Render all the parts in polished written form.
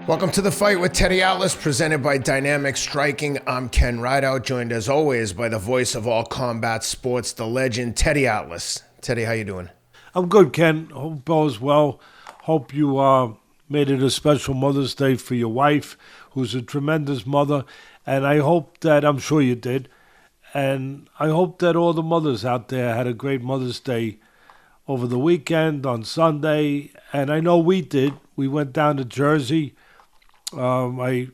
Welcome to The Fight with Teddy Atlas, presented by Dynamic Striking. I'm Ken Rideout, joined as always by the voice of all combat sports, the legend Teddy Atlas. Teddy, how you doing? I'm good, Ken. Hope all's well. Hope you made it a special Mother's Day for your wife, who's a tremendous mother. And I hope that, I'm sure you did, and I hope that all the mothers out there had a great Mother's Day over the weekend, on Sunday. And I know we did. We went down to Jersey. My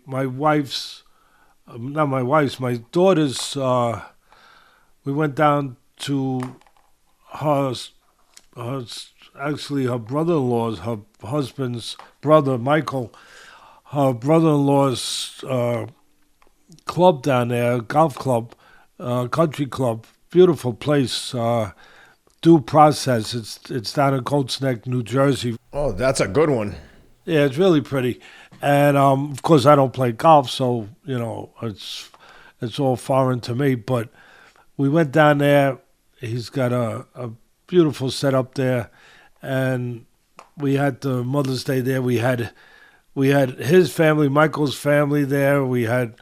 daughter's, we went down to her brother-in-law's, her husband's brother, Michael, her brother-in-law's club down there, golf club, country club, beautiful place, Due Process. It's down in Colts Neck, New Jersey. Oh, that's a good one. Yeah, it's really pretty. And, of course, I don't play golf, so, you know, it's all foreign to me. But we went down there. He's got a beautiful setup there. And we had the Mother's Day there. We had his family, Michael's family there. We had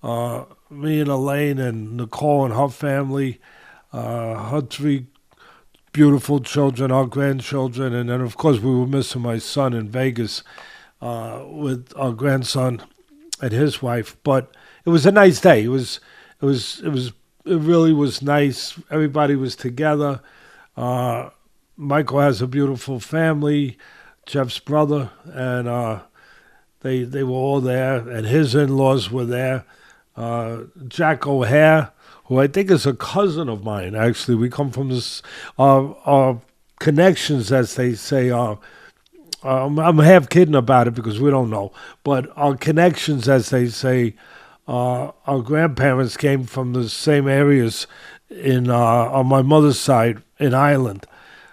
me and Elaine and Nicole and her family, her three beautiful children, our grandchildren. And then, of course, we were missing my son in Vegas with our grandson and his wife. But it was a nice day. It really was nice. Everybody was together. Michael has a beautiful family, Jeff's brother, and they were all there, and his in-laws were there. Jack O'Hare, who I think is a cousin of mine, actually. We come from this, our connections, as they say, I'm half kidding about it because we don't know, but our connections, as they say, our grandparents came from the same areas on my mother's side in Ireland.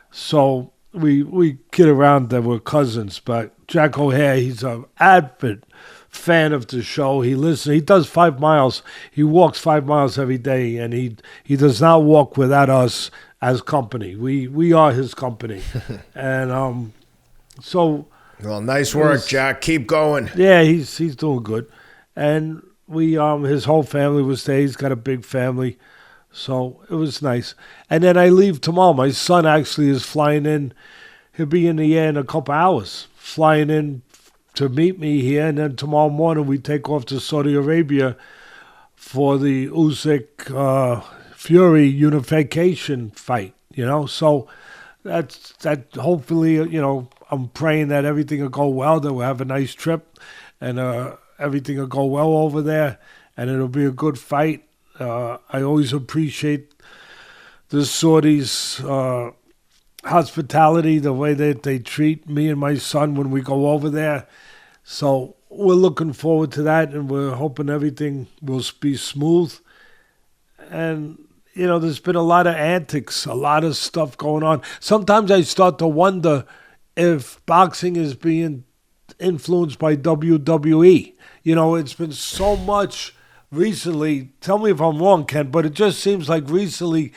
So we kid around that we're cousins, but Jack O'Hare, he's an avid fan of the show. He listens. He does 5 miles. He walks 5 miles every day, and he does not walk without us as company. We are his company, and so. Well, nice work, Jack. Keep going. Yeah, he's doing good, and we his whole family was there. He's got a big family. So it was nice. And then I leave tomorrow. My son actually is flying in. He'll be in the air in a couple hours, flying in to meet me here. And then tomorrow morning we take off to Saudi Arabia for the Usyk Fury unification fight, you know. So that hopefully, you know, I'm praying that everything will go well, that we'll have a nice trip and everything will go well over there and it'll be a good fight. I always appreciate the Saudis' hospitality, the way that they treat me and my son when we go over there. So we're looking forward to that, and we're hoping everything will be smooth. And, you know, there's been a lot of antics, a lot of stuff going on. Sometimes I start to wonder if boxing is being influenced by WWE. You know, it's been so much recently, tell me if I'm wrong, Ken, but it just seems like recently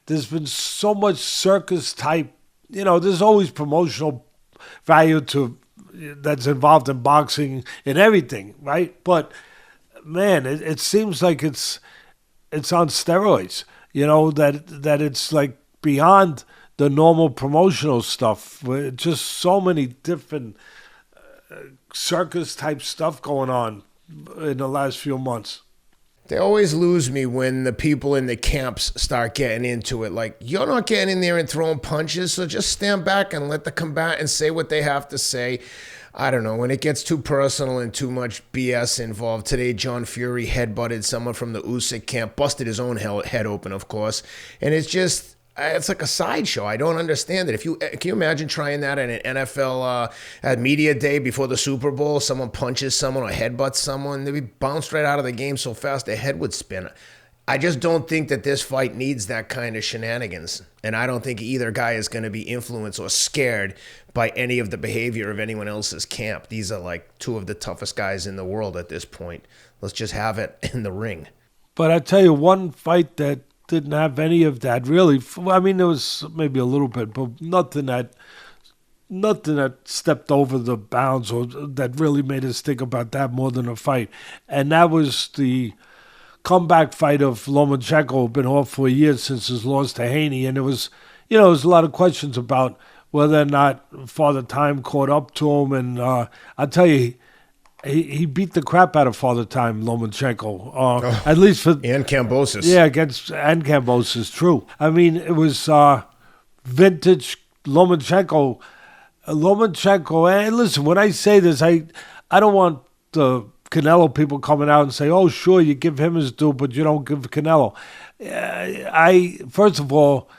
there's been so much circus type, you know, there's always promotional value that's involved in boxing and everything, right? But man, it seems like it's on steroids, you know, that it's like beyond the normal promotional stuff. Just so many different circus type stuff going on in the last few months. They always lose me when the people in the camps start getting into it. Like, you're not getting in there and throwing punches, so just stand back and let the combatants say what they have to say. I don't know, when it gets too personal and too much BS involved. Today, John Fury headbutted someone from the Usyk camp, busted his own head open, of course. And it's just, it's like a sideshow. I don't understand it. Can you imagine trying that at an NFL at media day before the Super Bowl? Someone punches someone or headbutts someone, they'd be bounced right out of the game so fast their head would spin. I just don't think that this fight needs that kind of shenanigans. And I don't think either guy is going to be influenced or scared by any of the behavior of anyone else's camp. These are like two of the toughest guys in the world at this point. Let's just have it in the ring. But I tell you, one fight that didn't have any of that, really. I mean, there was maybe a little bit, but nothing that nothing that stepped over the bounds or that really made us think about that more than a fight. And that was the comeback fight of Lomachenko. Been off for a year since his loss to Haney, and there was a lot of questions about whether or not Father Time caught up to him. And I'll tell you, he beat the crap out of Father Time, Lomachenko. At least for and Kambosos. Yeah, and Kambosos, true. I mean, it was vintage Lomachenko. And listen, when I say this, I don't want the Canelo people coming out and say, "Oh, sure, you give him his due, but you don't give Canelo." First of all,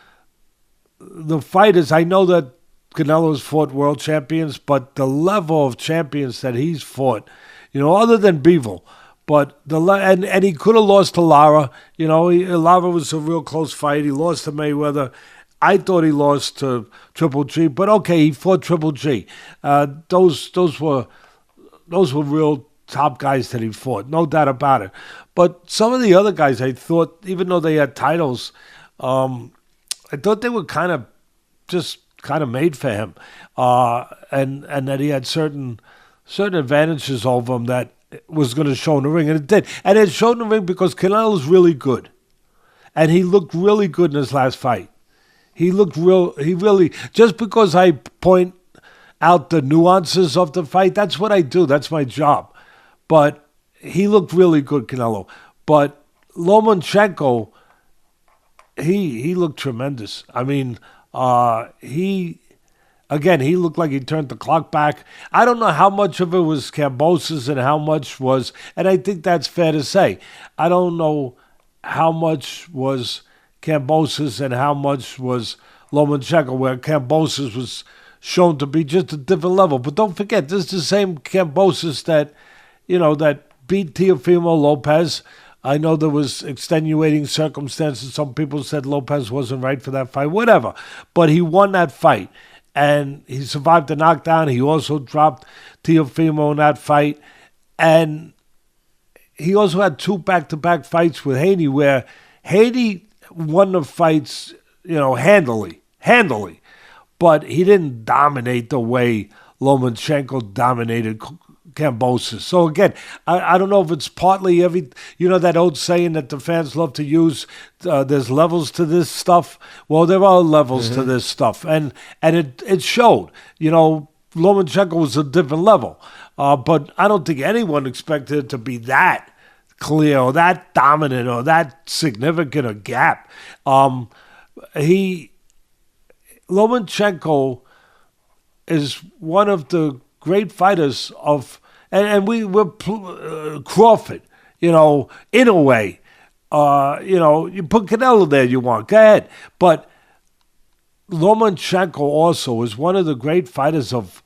the fighters, I know that Canelo's fought world champions, but the level of champions that he's fought, other than Bivol, but and he could have lost to Lara. Lara was a real close fight. He lost to Mayweather. I thought he lost to Triple G, but okay, he fought Triple G. Those were real top guys that he fought, no doubt about it. But some of the other guys, I thought, even though they had titles, I thought they were kind of made for him, and that he had certain advantages over him that was going to show in the ring, and it did. And it showed in the ring because Canelo's really good, and he looked really good in his last fight. He really, just because I point out the nuances of the fight, that's what I do. That's my job. But he looked really good, Canelo. But Lomachenko, he looked tremendous. I mean, he looked like he turned the clock back. I don't know how much of it was Kambosos and how much was, and I think that's fair to say. I don't know how much was Kambosos and how much was Lomachenko, where Kambosos was shown to be just a different level. But don't forget, this is the same Kambosos that beat Teofimo Lopez. I know there was extenuating circumstances. Some people said Lopez wasn't right for that fight, whatever. But he won that fight, and he survived the knockdown. He also dropped Teofimo in that fight. And he also had 2 back-to-back fights with Haney, where Haney won the fights, handily. But he didn't dominate the way Lomachenko dominated Kambosos. So again, I don't know if it's partly that old saying that the fans love to use, there's levels to this stuff. Well, there are levels to this stuff, and it showed. Lomachenko was a different level, but I don't think anyone expected it to be that clear or that dominant or that significant a gap. Lomachenko is one of the great fighters of, and we're Crawford, in a way. You put Canelo there, you want, go ahead. But Lomachenko also is one of the great fighters of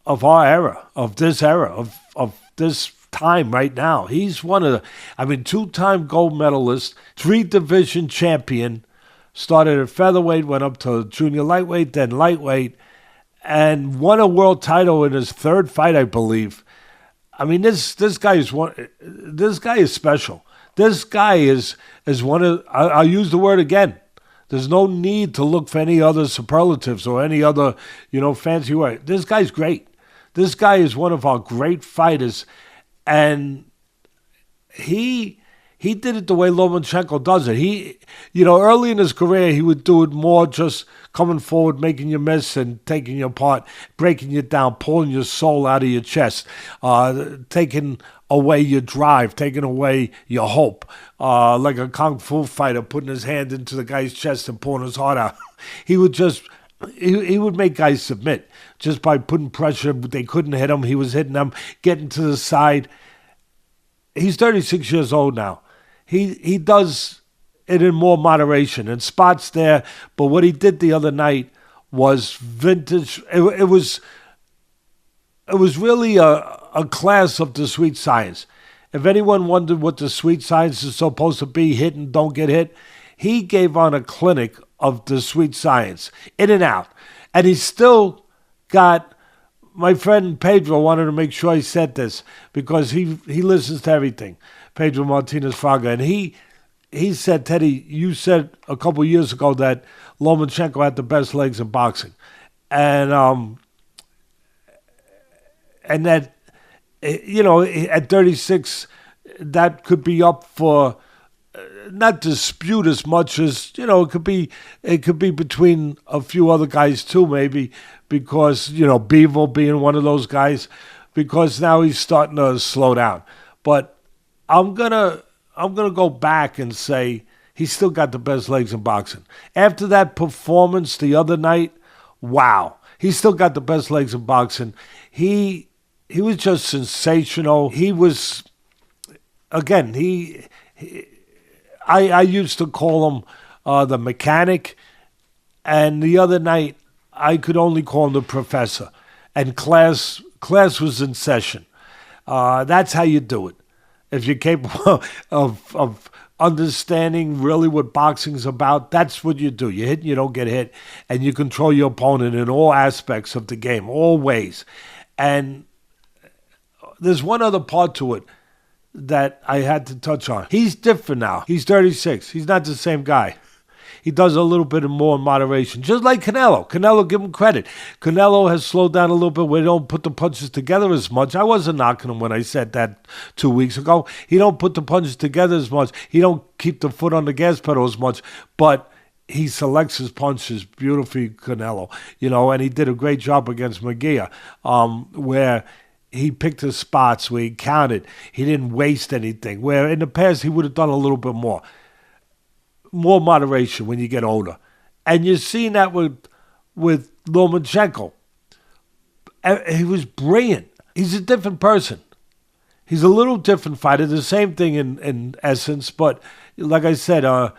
our era, of this time right now. He's one of the, 2-time gold medalist, 3-division champion, started at featherweight, went up to junior lightweight, then lightweight, and won a world title in his 3rd fight, I believe. This guy is special. This guy is one of, I'll use the word again. There's no need to look for any other superlatives or any other, fancy word. This guy's great. This guy is one of our great fighters, and he did it the way Lomachenko does it. He, early in his career, he would do it more just coming forward, making you miss and taking you apart, breaking you down, pulling your soul out of your chest, taking away your drive, taking away your hope, like a kung fu fighter putting his hand into the guy's chest and pulling his heart out. He would make guys submit just by putting pressure. They couldn't hit him. He was hitting them, getting to the side. He's 36 years old now. He does it in more moderation and spots there. But what he did the other night was vintage. It was really a class of the sweet science. If anyone wondered what the sweet science is supposed to be, hit and don't get hit, he gave on a clinic of the sweet science, in and out. And he's still got, my friend Pedro wanted to make sure I said this because he listens to everything, Pedro Martinez Fraga, and he said, Teddy, you said a couple years ago that Lomachenko had the best legs in boxing. And and that, at 36, that could be up for not dispute as much as, it could be between a few other guys too, maybe, because, Bivol being one of those guys, because now he's starting to slow down. But I'm gonna go back and say he's still got the best legs in boxing. After that performance the other night, wow, he's still got the best legs in boxing. He was just sensational. He was, again, I used to call him the mechanic, and the other night I could only call him the professor. And class was in session. That's how you do it. If you're capable of understanding really what boxing's about, that's what you do. You hit and you don't get hit, and you control your opponent in all aspects of the game, all ways. And there's one other part to it that I had to touch on. He's different now. He's 36. He's not the same guy. He does a little bit more in moderation, just like Canelo. Canelo, give him credit. Canelo has slowed down a little bit where he don't put the punches together as much. I wasn't knocking him when I said that 2 weeks ago. He don't put the punches together as much. He don't keep the foot on the gas pedal as much, but he selects his punches beautifully, Canelo. And he did a great job against Magia, where he picked his spots, where he counted. He didn't waste anything, where in the past he would have done a little bit more. More moderation when you get older. And you're seeing that with Lomachenko. He was brilliant. He's a different person. He's a little different fighter. The same thing in essence, but like I said, a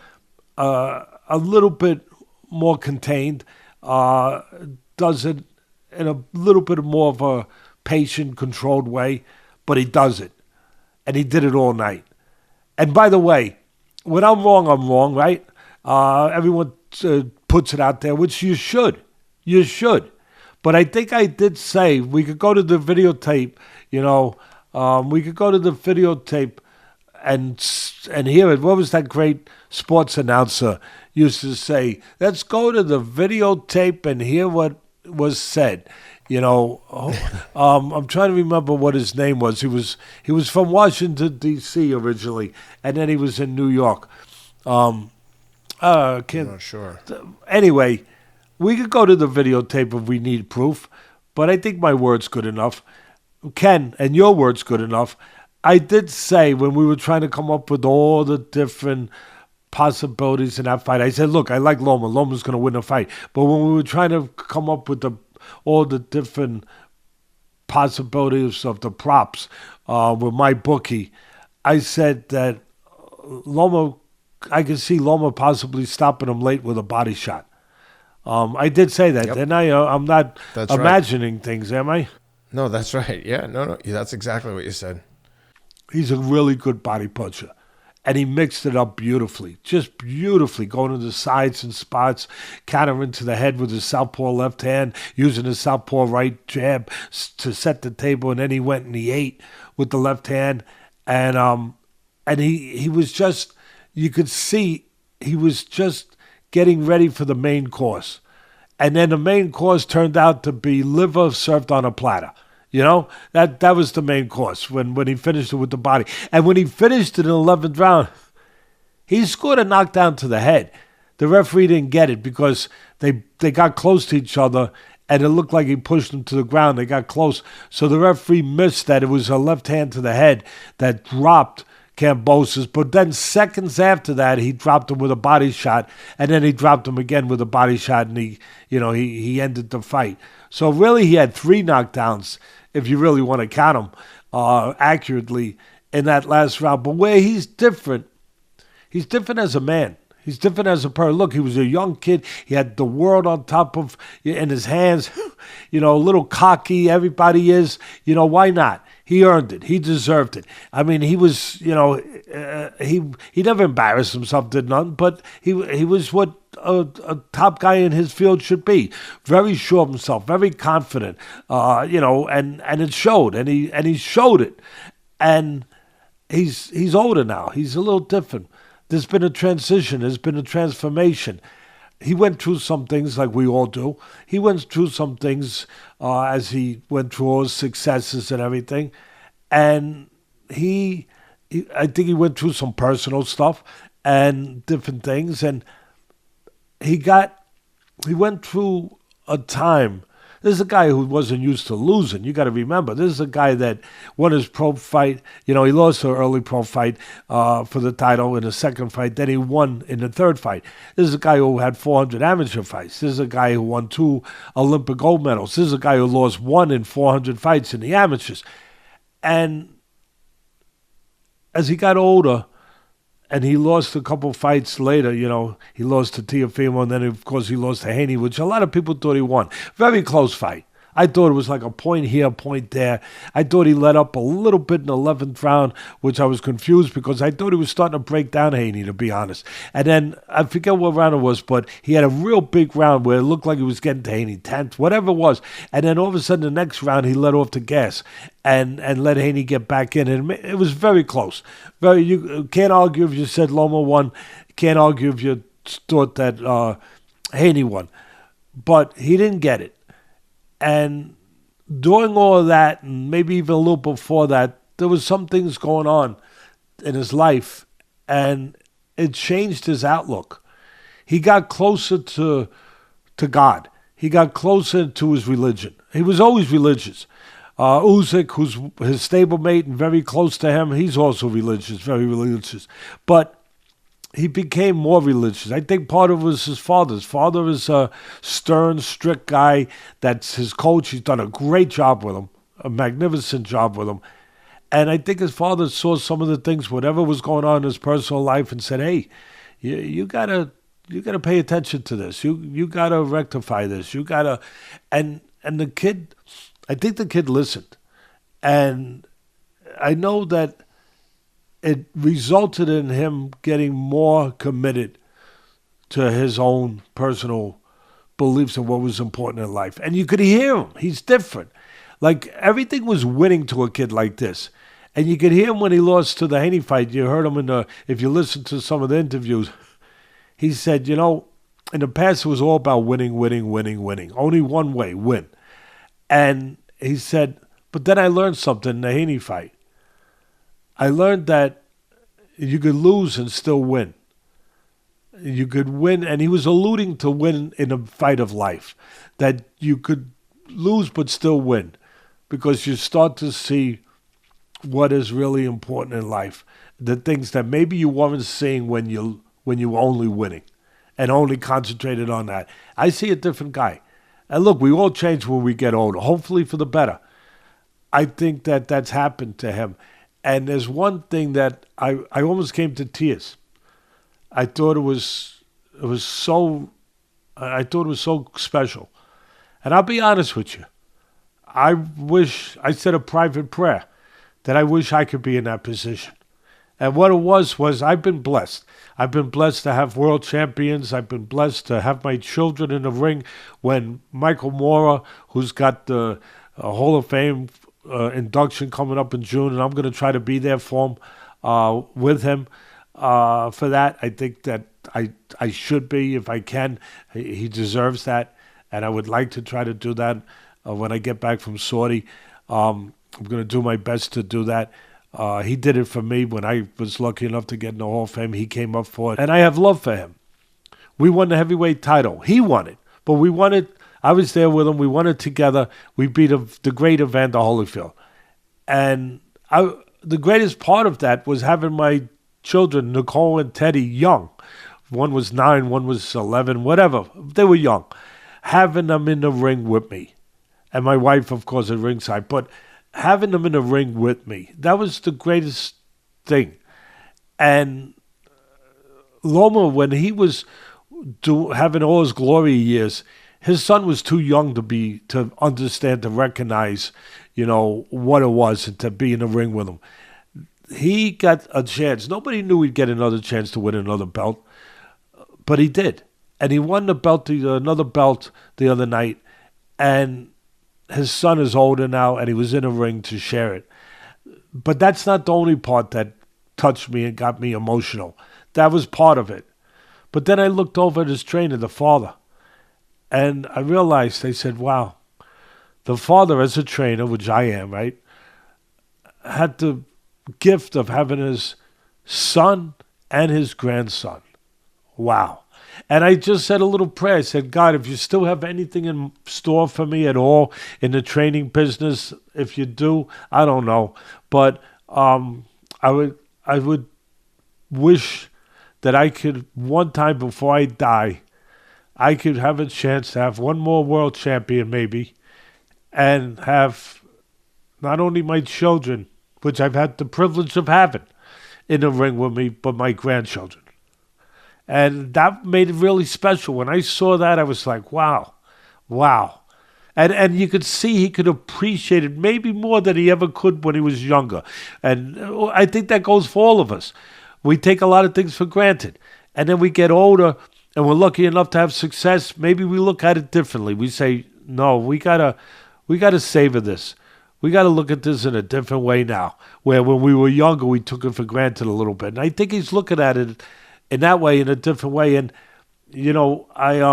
little bit more contained. Does it in a little bit more of a patient, controlled way, but he does it. And he did it all night. And by the way, when I'm wrong, right? Everyone puts it out there, which you should. You should. But I think I did say we could go to the videotape, we could go to the videotape and hear it. What was that great sports announcer used to say? Let's go to the videotape and hear what was said. I'm trying to remember what his name was. He was from Washington, D.C. originally, and then he was in New York. I'm not sure. Anyway, we could go to the videotape if we need proof, but I think my word's good enough. Ken, and your word's good enough. I did say when we were trying to come up with all the different possibilities in that fight, I said, look, I like Loma. Loma's going to win the fight. But when we were trying to come up with all the different possibilities of the props with my bookie, I said that Loma, I could see Loma possibly stopping him late with a body shot. I did say that, didn't I? I'm not imagining things, am I? No, that's right. Yeah, no, that's exactly what you said. He's a really good body puncher. And he mixed it up beautifully, just beautifully, going to the sides and spots, countering to the head with his southpaw left hand, using his southpaw right jab to set the table, and then he went and he ate with the left hand. And he was just, you could see he was just getting ready for the main course. And then the main course turned out to be liver served on a platter. That was the main course when he finished it with the body. And when he finished it in the 11th round, he scored a knockdown to the head. The referee didn't get it because they got close to each other, and it looked like he pushed him to the ground. They got close. So the referee missed that. It was a left hand to the head that dropped Kambosos. But then seconds after that, he dropped him with a body shot, and then he dropped him again with a body shot, and he ended the fight. So really he had 3 knockdowns, if you really want to count them accurately, in that last round. But where he's different as a man. He's different as a person. Look, he was a young kid. He had the world on top of in his hands. A little cocky. Everybody is. Why not? He earned it. He deserved it. I mean, he was. He never embarrassed himself, did none. But he was what a top guy in his field should be. Very sure of himself. Very confident. And it showed. And he showed it. And he's older now. He's a little different. There's been a transition. There's been a transformation. he went through some things like we all do. He went through some things as he went through all his successes and everything. And I think he went through some personal stuff and different things. And he went through a time. This is a guy who wasn't used to losing. You got to remember, this is a guy that won his pro fight. He lost an early pro fight for the title in the second fight. Then he won in the third fight. This is a guy who had 400 amateur fights. This is a guy who won 2 Olympic gold medals. This is a guy who lost 1 in 400 fights in the amateurs. And as he got older, and he lost a couple fights later, he lost to Teofimo, and then, of course, he lost to Haney, which a lot of people thought he won. Very close fight. I thought it was like a point here, a point there. I thought he let up a little bit in the 11th round, which I was confused because I thought he was starting to break down Haney, to be honest. And then, I forget what round it was, but he had a real big round where it looked like he was getting to Haney, 10th, whatever it was. And then all of a sudden, the next round, he let off the gas and let Haney get back in. And it was very close. You can't argue if you said Loma won. Can't argue if you thought that Haney won. But he didn't get it. And during all of that, and maybe even a little before that, there was some things going on in his life, and it changed his outlook. He got closer to God. He got closer to his religion. He was always religious. Usyk, who's his stablemate and very close to him, he's also religious, very religious. But he became more religious. I think part of it was his father. His father is a stern, strict guy. That's his coach. He's done a great job with him, a magnificent job with him. And I think his father saw some of the things, whatever was going on in his personal life, and said, "Hey, you gotta pay attention to this. You gotta rectify this. You gotta." And the kid, I think the kid listened, and I know that it resulted in him getting more committed to his own personal beliefs and what was important in life. And you could hear him. He's different. Like, everything was winning to a kid like this. And you could hear him when he lost to the Haney fight. You heard him if you listen to some of the interviews, he said, in the past it was all about winning. Only one way, win. And he said, but then I learned something in the Haney fight. I learned that you could lose and still win. You could win, and he was alluding to win in a fight of life, that you could lose but still win, because you start to see what is really important in life, the things that maybe you weren't seeing when you were only winning and only concentrated on that. I see a different guy. And look, we all change when we get older, hopefully for the better. I think that that's happened to him. And there's one thing that I almost came to tears. I thought it was so special. And I'll be honest with you. I said a private prayer that I wish I could be in that position. And what it was I've been blessed. I've been blessed to have world champions. I've been blessed to have my children in the ring. When Michael Moorer, who's got the Hall of Fame induction coming up in June, and I'm going to try to be there for him, with him for that. I think that I should be if I can. He deserves that, and I would like to try to do that when I get back from Saudi. I'm going to do my best to do that. He did it for me when I was lucky enough to get in the Hall of Fame. He came up for it, and I have love for him. We won the heavyweight title. He won it, but we won it. I was there with him. We won it together. We beat the great Evander Holyfield. And the greatest part of that was having my children, Nicole and Teddy, young. One was 9, one was 11, whatever. They were young. Having them in the ring with me. And my wife, of course, at ringside. But having them in the ring with me, that was the greatest thing. And Loma, when he was having all his glory years, his son was too young to understand, to recognize, what it was and to be in the ring with him. He got a chance. Nobody knew he'd get another chance to win another belt, but he did. And he won another belt the other night, and his son is older now, and he was in a ring to share it. But that's not the only part that touched me and got me emotional. That was part of it. But then I looked over at his trainer, the father, and I realized, I said, wow, the father as a trainer, which I am, right, had the gift of having his son and his grandson. Wow. And I just said a little prayer. I said, God, if you still have anything in store for me at all in the training business, if you do, I don't know. But I would wish that I could, one time before I die, I could have a chance to have one more world champion maybe, and have not only my children, which I've had the privilege of having in the ring with me, but my grandchildren. And that made it really special. When I saw that, I was like, wow. And you could see he could appreciate it maybe more than he ever could when he was younger. And I think that goes for all of us. We take a lot of things for granted. And then we get older and we're lucky enough to have success. Maybe we look at it differently. We say, no, we gotta savor this. We got to look at this in a different way now, where when we were younger, we took it for granted a little bit. And I think he's looking at it in that way, in a different way. And, you know, I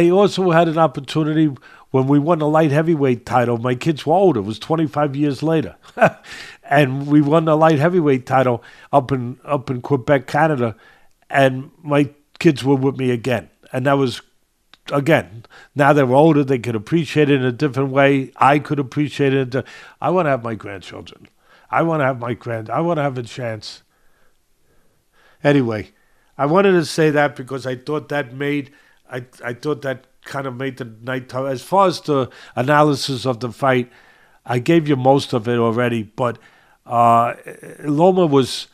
also had an opportunity when we won the light heavyweight title. My kids were older. It was 25 years later. And we won the light heavyweight title up in Quebec, Canada. And my kids were with me again. And that was, again, now they're older, they could appreciate it in a different way. I could appreciate it. I want to have my grandchildren. I want to have a chance. Anyway, I wanted to say that because I thought that kind of made the night tough. As far as the analysis of the fight, I gave you most of it already, but Loma was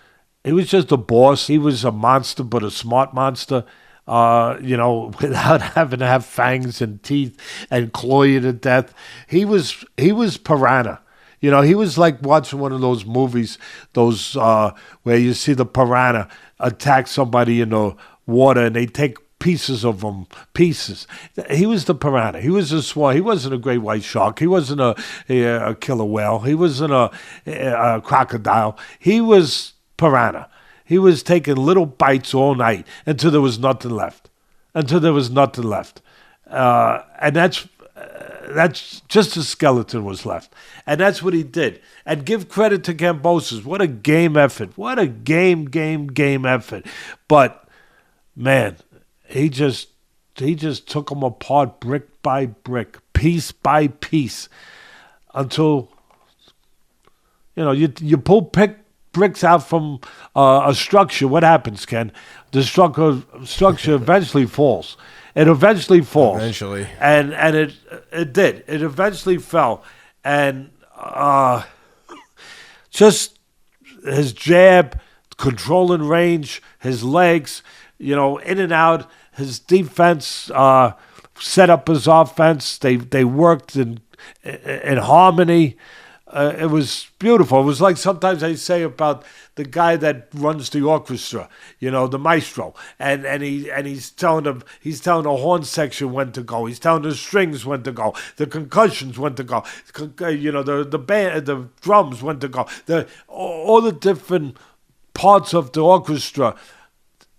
just a boss. He was a monster, but a smart monster. Without having to have fangs and teeth and claw you to death. He was piranha. You know, he was like watching one of those movies, where you see the piranha attack somebody in the water and they take pieces of them, pieces. He was the piranha. He was a swan. He wasn't a great white shark. He wasn't a killer whale. He wasn't a crocodile. He was piranha. He was taking little bites all night until there was nothing left. And that's just a skeleton was left. And that's what he did. And give credit to Kambosos. What a game effort. What a game effort. But, man, he just took him apart brick by brick, piece by piece, until, you pull bricks out from a structure. What happens, Ken? The structure eventually falls. It eventually falls. Eventually. And it did. It eventually fell. And just his jab, controlling range, his legs, in and out, his defense set up his offense. They worked in harmony. It was beautiful. It was like sometimes I say about the guy that runs the orchestra, the maestro, and he's telling the horn section when to go. He's telling the strings when to go. The concussions when to go. The band, the drums when to go. All the different parts of the orchestra.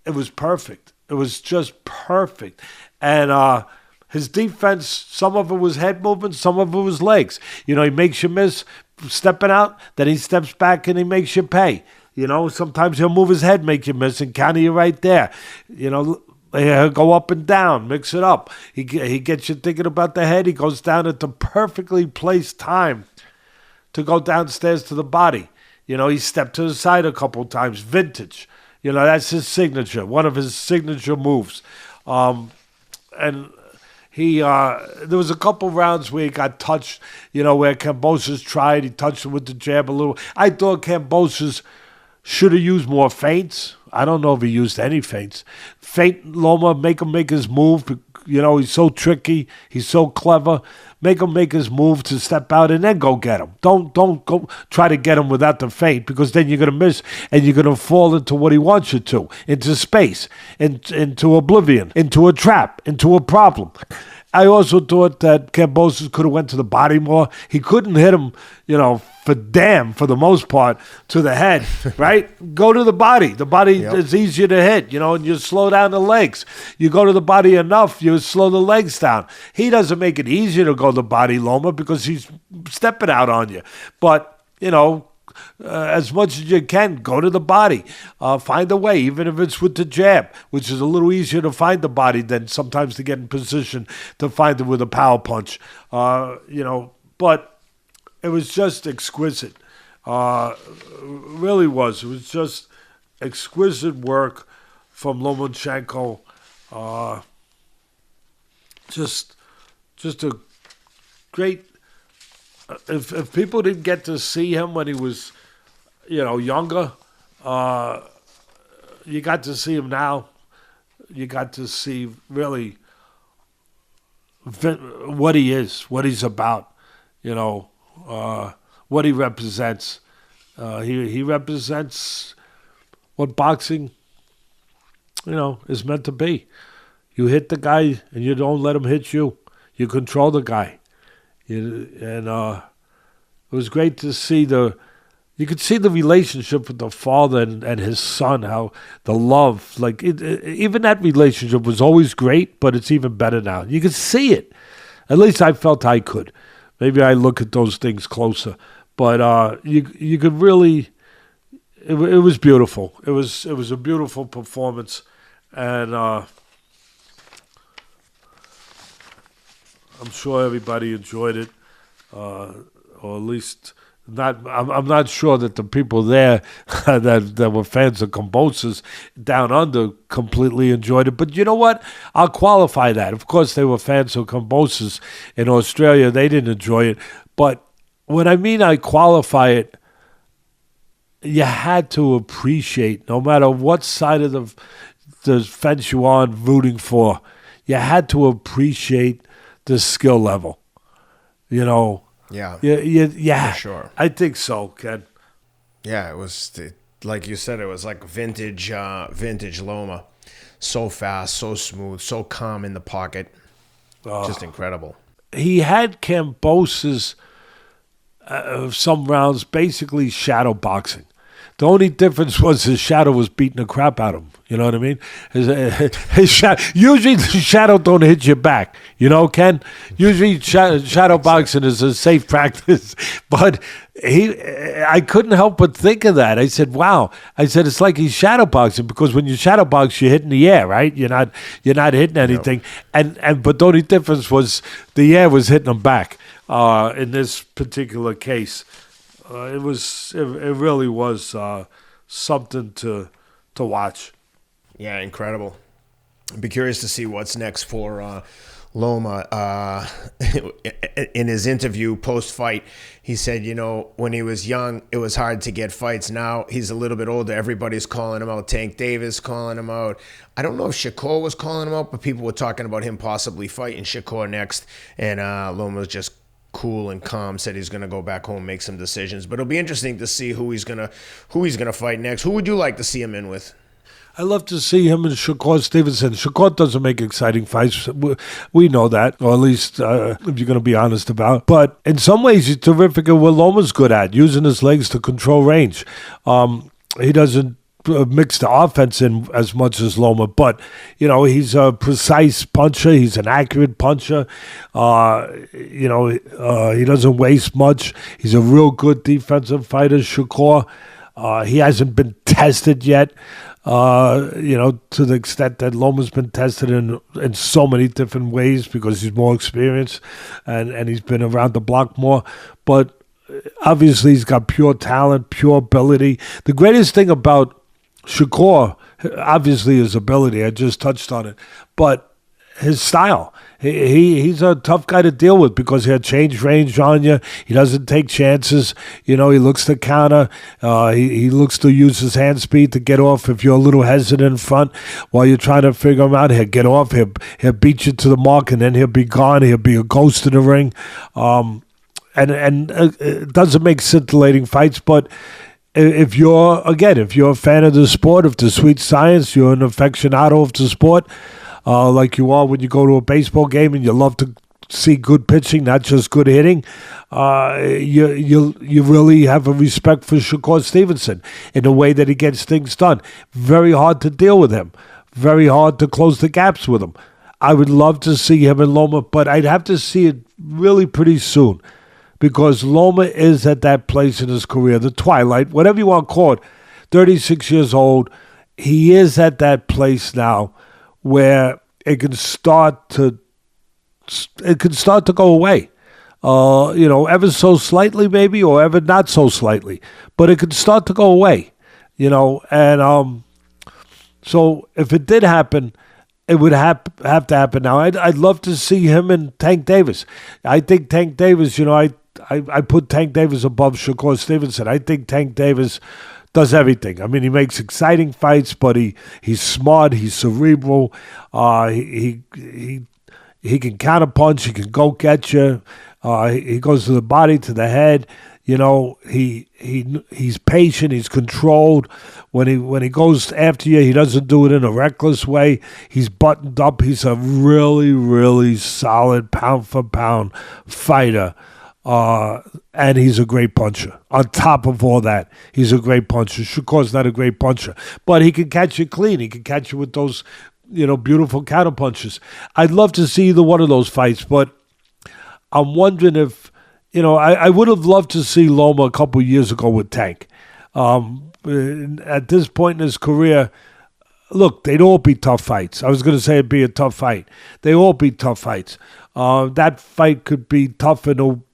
It was perfect. It was just perfect, and his defense, some of it was head movement, some of it was legs. He makes you miss stepping out, then he steps back and he makes you pay. Sometimes he'll move his head, make you miss, and counter you right there. He'll go up and down, mix it up. He gets you thinking about the head. He goes down at the perfectly placed time to go downstairs to the body. He stepped to the side a couple times, vintage. That's his signature, one of his signature moves. And there was a couple rounds where he got touched, where Kambosos tried. He touched him with the jab a little. I thought Kambosos should have used more feints. I don't know if he used any feints. Feint Loma, make him make his move. He's so tricky. He's so clever. Make him make his move to step out and then go get him. Don't go try to get him without the feint, because then you're going to miss and you're going to fall into what he wants you to, into space, into oblivion, into a trap, into a problem. I also thought that Kambosos could have went to the body more. He couldn't hit him, for the most part, to the head, right? Go to the body. The body is easier to hit, and you slow down the legs. You go to the body enough, you slow the legs down. He doesn't make it easier to go to the body, Loma, because he's stepping out on you. But, as much as you can, go to the body. Find a way, even if it's with the jab, which is a little easier to find the body than sometimes to get in position to find it with a power punch. But it was just exquisite. Really was. It was just exquisite work from Lomachenko. Just a great. If people didn't get to see him when he was, younger, you got to see him now. You got to see really what he is, what he's about, what he represents. He represents what boxing, is meant to be. You hit the guy and you don't let him hit you. You control the guy. It was great to see you could see the relationship with the father and his son, how the love, even that relationship was always great, but it's even better now. You could see it. At least I felt I could. Maybe I look at those things closer, but you could really. It was beautiful. It was a beautiful performance, and I'm sure everybody enjoyed it, or at least not. I'm not sure that the people there that were fans of Kambosos down under completely enjoyed it. But you know what? I'll qualify that. Of course, they were fans of Kambosos in Australia. They didn't enjoy it. But when I qualify it, you had to appreciate, no matter what side of the fence you are rooting for, you had to appreciate the skill level, Yeah. Yeah. For sure. I think so, Ken. Yeah, it was, like you said, it was like vintage Loma. So fast, so smooth, so calm in the pocket. Just incredible. He had Kambosos some rounds basically shadow boxing. The only difference was his shadow was beating the crap out of him. You know what I mean? His shadow. Usually the shadow don't hit your back. Ken? Usually shadow boxing is a safe practice. But I couldn't help but think of that. I said, wow. I said, it's like he's shadow boxing, because when you shadow box, you hit in the air, right? You're not hitting anything. No. But the only difference was the air was hitting him back in this particular case. It really was something to watch. Yeah, incredible. I'd be curious to see what's next for Loma. In his interview post-fight, he said, when he was young, it was hard to get fights. Now he's a little bit older. Everybody's calling him out. Tank Davis calling him out. I don't know if Shakur was calling him out, but people were talking about him possibly fighting Shakur next. And Loma was just cool and calm, said he's going to go back home, make some decisions. But it'll be interesting to see who he's gonna fight next. Who would you like to see him in with? I love to see him and Shakur Stevenson. Shakur doesn't make exciting fights. We know that, or at least if you're going to be honest about it. But in some ways, he's terrific at what Loma's good at, using his legs to control range. He doesn't mix the offense in as much as Loma, but he's a precise puncher. He's an accurate puncher. He doesn't waste much. He's a real good defensive fighter, Shakur. He hasn't been tested yet, to the extent that Loma's been tested in so many different ways, because he's more experienced and he's been around the block more. But obviously he's got pure talent, pure ability. The greatest thing about Shakur, obviously his ability, I just touched on it, but his style. He's a tough guy to deal with, because he'll change range on you. He doesn't take chances. He looks to counter. He looks to use his hand speed to get off if you're a little hesitant in front while you're trying to figure him out. He'll get off. He'll beat you to the mark, and then he'll be gone. He'll be a ghost in the ring. And it doesn't make scintillating fights, but if you're a fan of the sport, of the sweet science, you're an aficionado of the sport, like you are when you go to a baseball game and you love to see good pitching, not just good hitting, you really have a respect for Shakur Stevenson in the way that he gets things done. Very hard to deal with him. Very hard to close the gaps with him. I would love to see him in Loma, but I'd have to see it really pretty soon because Loma is at that place in his career, the twilight, whatever you want to call it, 36 years old. He is at that place now where it can start to go away. Ever so slightly maybe, or ever not so slightly. But it could start to go away, and so if it did happen, it would have to happen now. I'd love to see him and Tank Davis. I think Tank Davis, I put Tank Davis above Shakur Stevenson. I think Tank Davis does everything. I mean, he makes exciting fights, but he's smart, he's cerebral, he can counterpunch, he can go get you, he goes to the body, to the head. He's patient, he's controlled. When he goes after you, he doesn't do it in a reckless way. He's buttoned up. He's a really, really solid pound-for-pound fighter. And he's a great puncher. On top of all that, he's a great puncher. Shakur's not a great puncher, but he can catch you clean. He can catch you with those, beautiful counter punches. I'd love to see either one of those fights, but I'm wondering if, I would have loved to see Loma a couple of years ago with Tank. At this point in his career, look, they'd all be tough fights. I was going to say it'd be a tough fight. They all be tough fights. That fight could be tough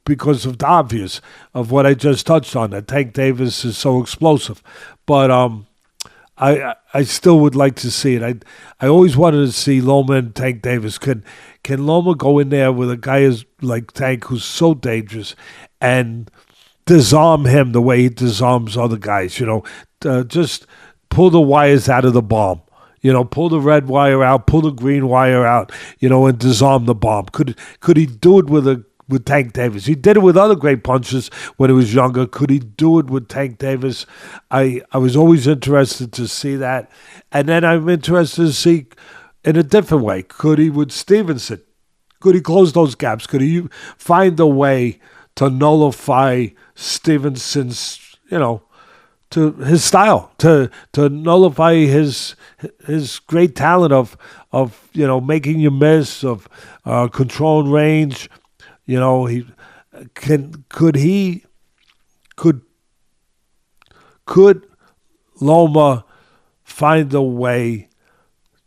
because of the obvious of what I just touched on, that Tank Davis is so explosive. But I still would like to see it. I always wanted to see Loma and Tank Davis. Can Loma go in there with a guy like Tank who's so dangerous and disarm him the way he disarms other guys? Just pull the wires out of the bomb. Pull the red wire out, pull the green wire out, and disarm the bomb. Could he do it with Tank Davis? He did it with other great punchers when he was younger. Could he do it with Tank Davis? I was always interested to see that. And then I'm interested to see in a different way. Could he with Stevenson? Could he close those gaps? Could he find a way to nullify Stevenson's, to his style, to nullify his great talent of making you miss, of controlling range. Could Loma find a way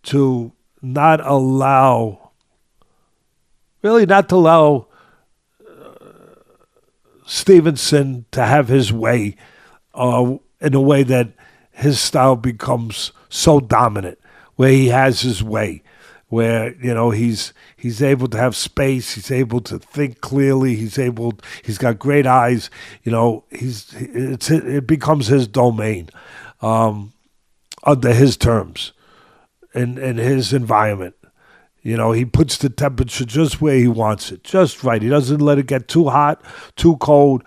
to not allow Stevenson to have his way, in a way that his style becomes so dominant, where he has his way, where he's able to have space, he's able to think clearly, he's got great eyes, it becomes his domain, under his terms, in his environment. He puts the temperature just where he wants it, just right. He doesn't let it get too hot, too cold.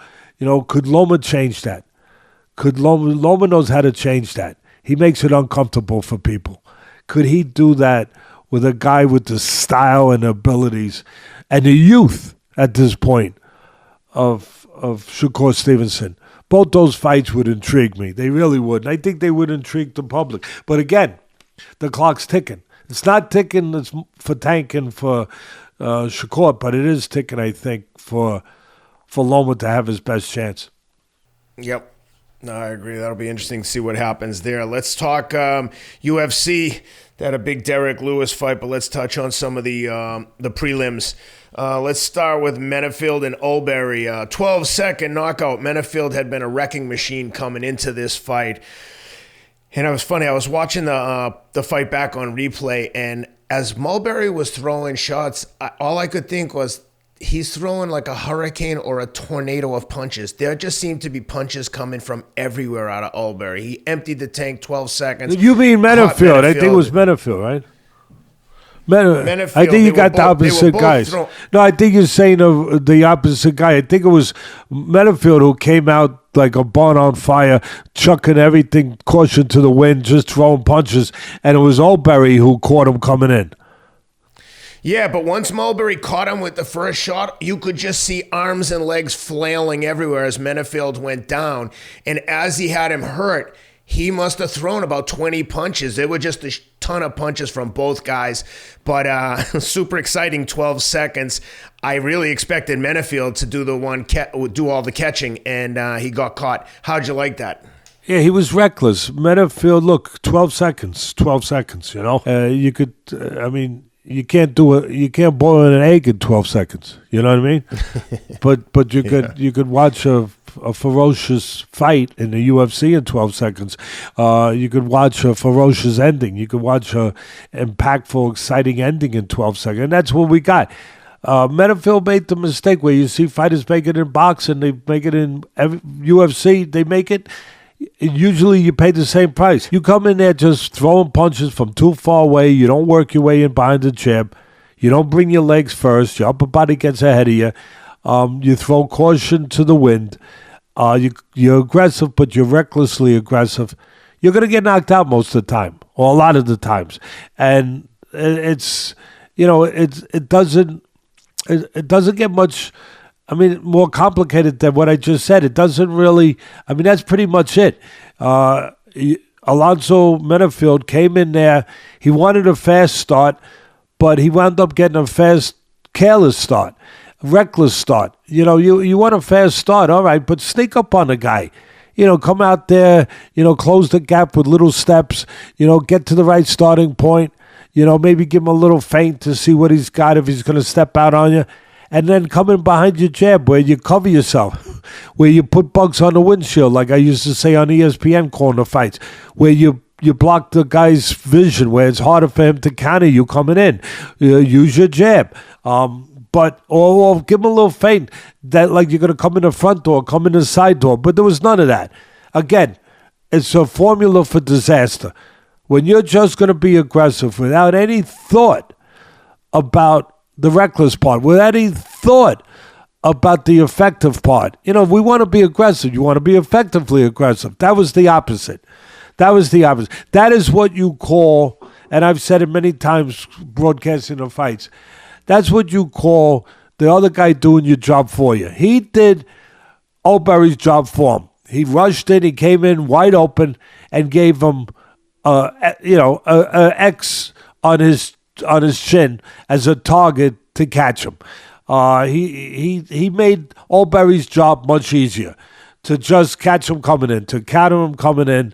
Could Loma change that? Loma knows how to change that. He makes it uncomfortable for people. Could he do that with a guy with the style and abilities and the youth at this point of Shakur Stevenson? Both those fights would intrigue me. They really would. And I think they would intrigue the public. But again, the clock's ticking. It's not ticking for Tank and for Shakur, but it is ticking, I think, for Loma to have his best chance. Yep. No, I agree. That'll be interesting to see what happens there. Let's talk UFC. They had a big Derek Lewis fight, but let's touch on some of the prelims. Let's start with Menifield and Ulberg. 12-second knockout. Menifield had been a wrecking machine coming into this fight. And it was funny. I was watching the fight back on replay, and as Mulberry was throwing shots, all I could think was, he's throwing like a hurricane or a tornado of punches. There just seemed to be punches coming from everywhere out of Ulberg. He emptied the tank 12 seconds. You mean Menifield? I think it was Menifield, right? Menifield. I think you got the opposite guys. No, I think you're saying the opposite guy. I think it was Menifield who came out like a barn on fire, chucking everything, caution to the wind, just throwing punches, and it was Ulberg who caught him coming in. Yeah, but once Mulberry caught him with the first shot, you could just see arms and legs flailing everywhere as Menifield went down. And as he had him hurt, he must have thrown about 20 punches. There were just a ton of punches from both guys. But super exciting 12 seconds. I really expected Menifield to do all the catching, and he got caught. How'd you like that? Yeah, he was reckless. Menifield, look, 12 seconds, you know. You could, you can't you can't boil an egg in 12 seconds. You know what I mean? but you could watch a ferocious fight in the UFC in 12 seconds. You could watch a ferocious ending. You could watch a impactful, exciting ending in 12 seconds. And that's what we got. Menifield made the mistake where you see fighters make it in boxing, they make it in UFC, they make it. Usually you pay the same price. You come in there just throwing punches from too far away. You don't work your way in behind the jab. You don't bring your legs first. Your upper body gets ahead of you. You throw caution to the wind. You're aggressive, but you're recklessly aggressive. You're going to get knocked out most of the time, or a lot of the times. And it doesn't get much... more complicated than what I just said. It doesn't really... that's pretty much it. Alonzo Menifield came in there. He wanted a fast start, but he wound up getting a fast, careless start, reckless start. You want a fast start, all right, but sneak up on the guy. Come out there, close the gap with little steps, get to the right starting point, maybe give him a little feint to see what he's got if he's going to step out on you. And then come in behind your jab where you cover yourself, where you put bugs on the windshield, like I used to say on ESPN corner fights, where you block the guy's vision, where it's harder for him to counter you coming in. Use your jab. Or give him a little feint that like you're going to come in the front door, come in the side door. But there was none of that. Again, it's a formula for disaster. When you're just going to be aggressive without any thought about the reckless part, without any thought about the effective part. If we want to be aggressive, you want to be effectively aggressive. That was the opposite. That is what you call, and I've said it many times broadcasting the fights, that's what you call the other guy doing your job for you. He did Ulberg's job for him. He rushed in, he came in wide open and gave him a X on his chin as a target to catch him. He made Ulberg's job much easier to just catch him coming in, to counter him coming in.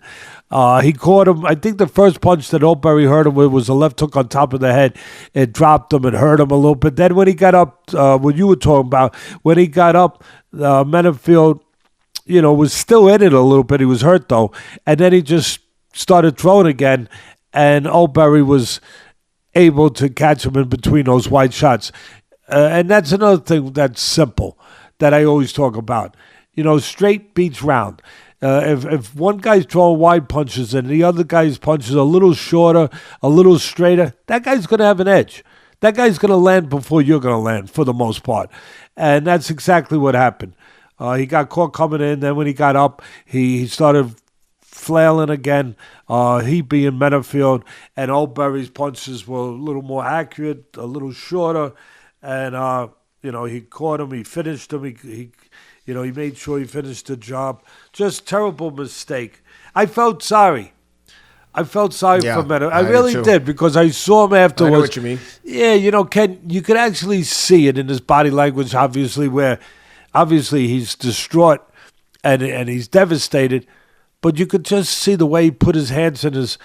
He caught him. I think the first punch that Ulberg hurt him with was a left hook on top of the head. It dropped him and hurt him a little bit. Then when he got up, what you were talking about, when he got up, Menifield, was still in it a little bit. He was hurt though. And then he just started throwing again, and Ulberg was able to catch him in between those wide shots. And that's another thing that's simple that I always talk about. Straight beats round. If one guy's throwing wide punches and the other guy's punches a little shorter, a little straighter, that guy's going to have an edge. That guy's going to land before you're going to land for the most part. And that's exactly what happened. He got caught coming in. Then when he got up, he started flailing again, he being Menifield, and Ulberg's punches were a little more accurate, a little shorter, and he caught him, he finished him, he made sure he finished the job. Just terrible mistake. I felt sorry. for Menifield. I really did, because I saw him afterwards. I know what you mean. Yeah, Ken, you could actually see it in his body language, obviously, where obviously he's distraught and he's devastated. But you could just see the way he put his hands in his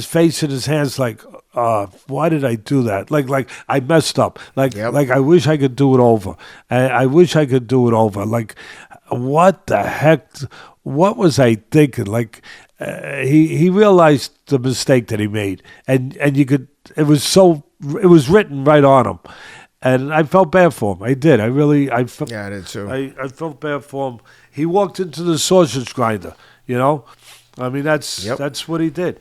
face in his hands, like, why did I do that? Like I messed up. Like I wish I could do it over. I wish I could do it over. Like, what the heck? What was I thinking? Like, he realized the mistake that he made, and you could. It was written right on him, and I felt bad for him. I did. I did too. I felt bad for him. He walked into the sausage grinder. That's what he did.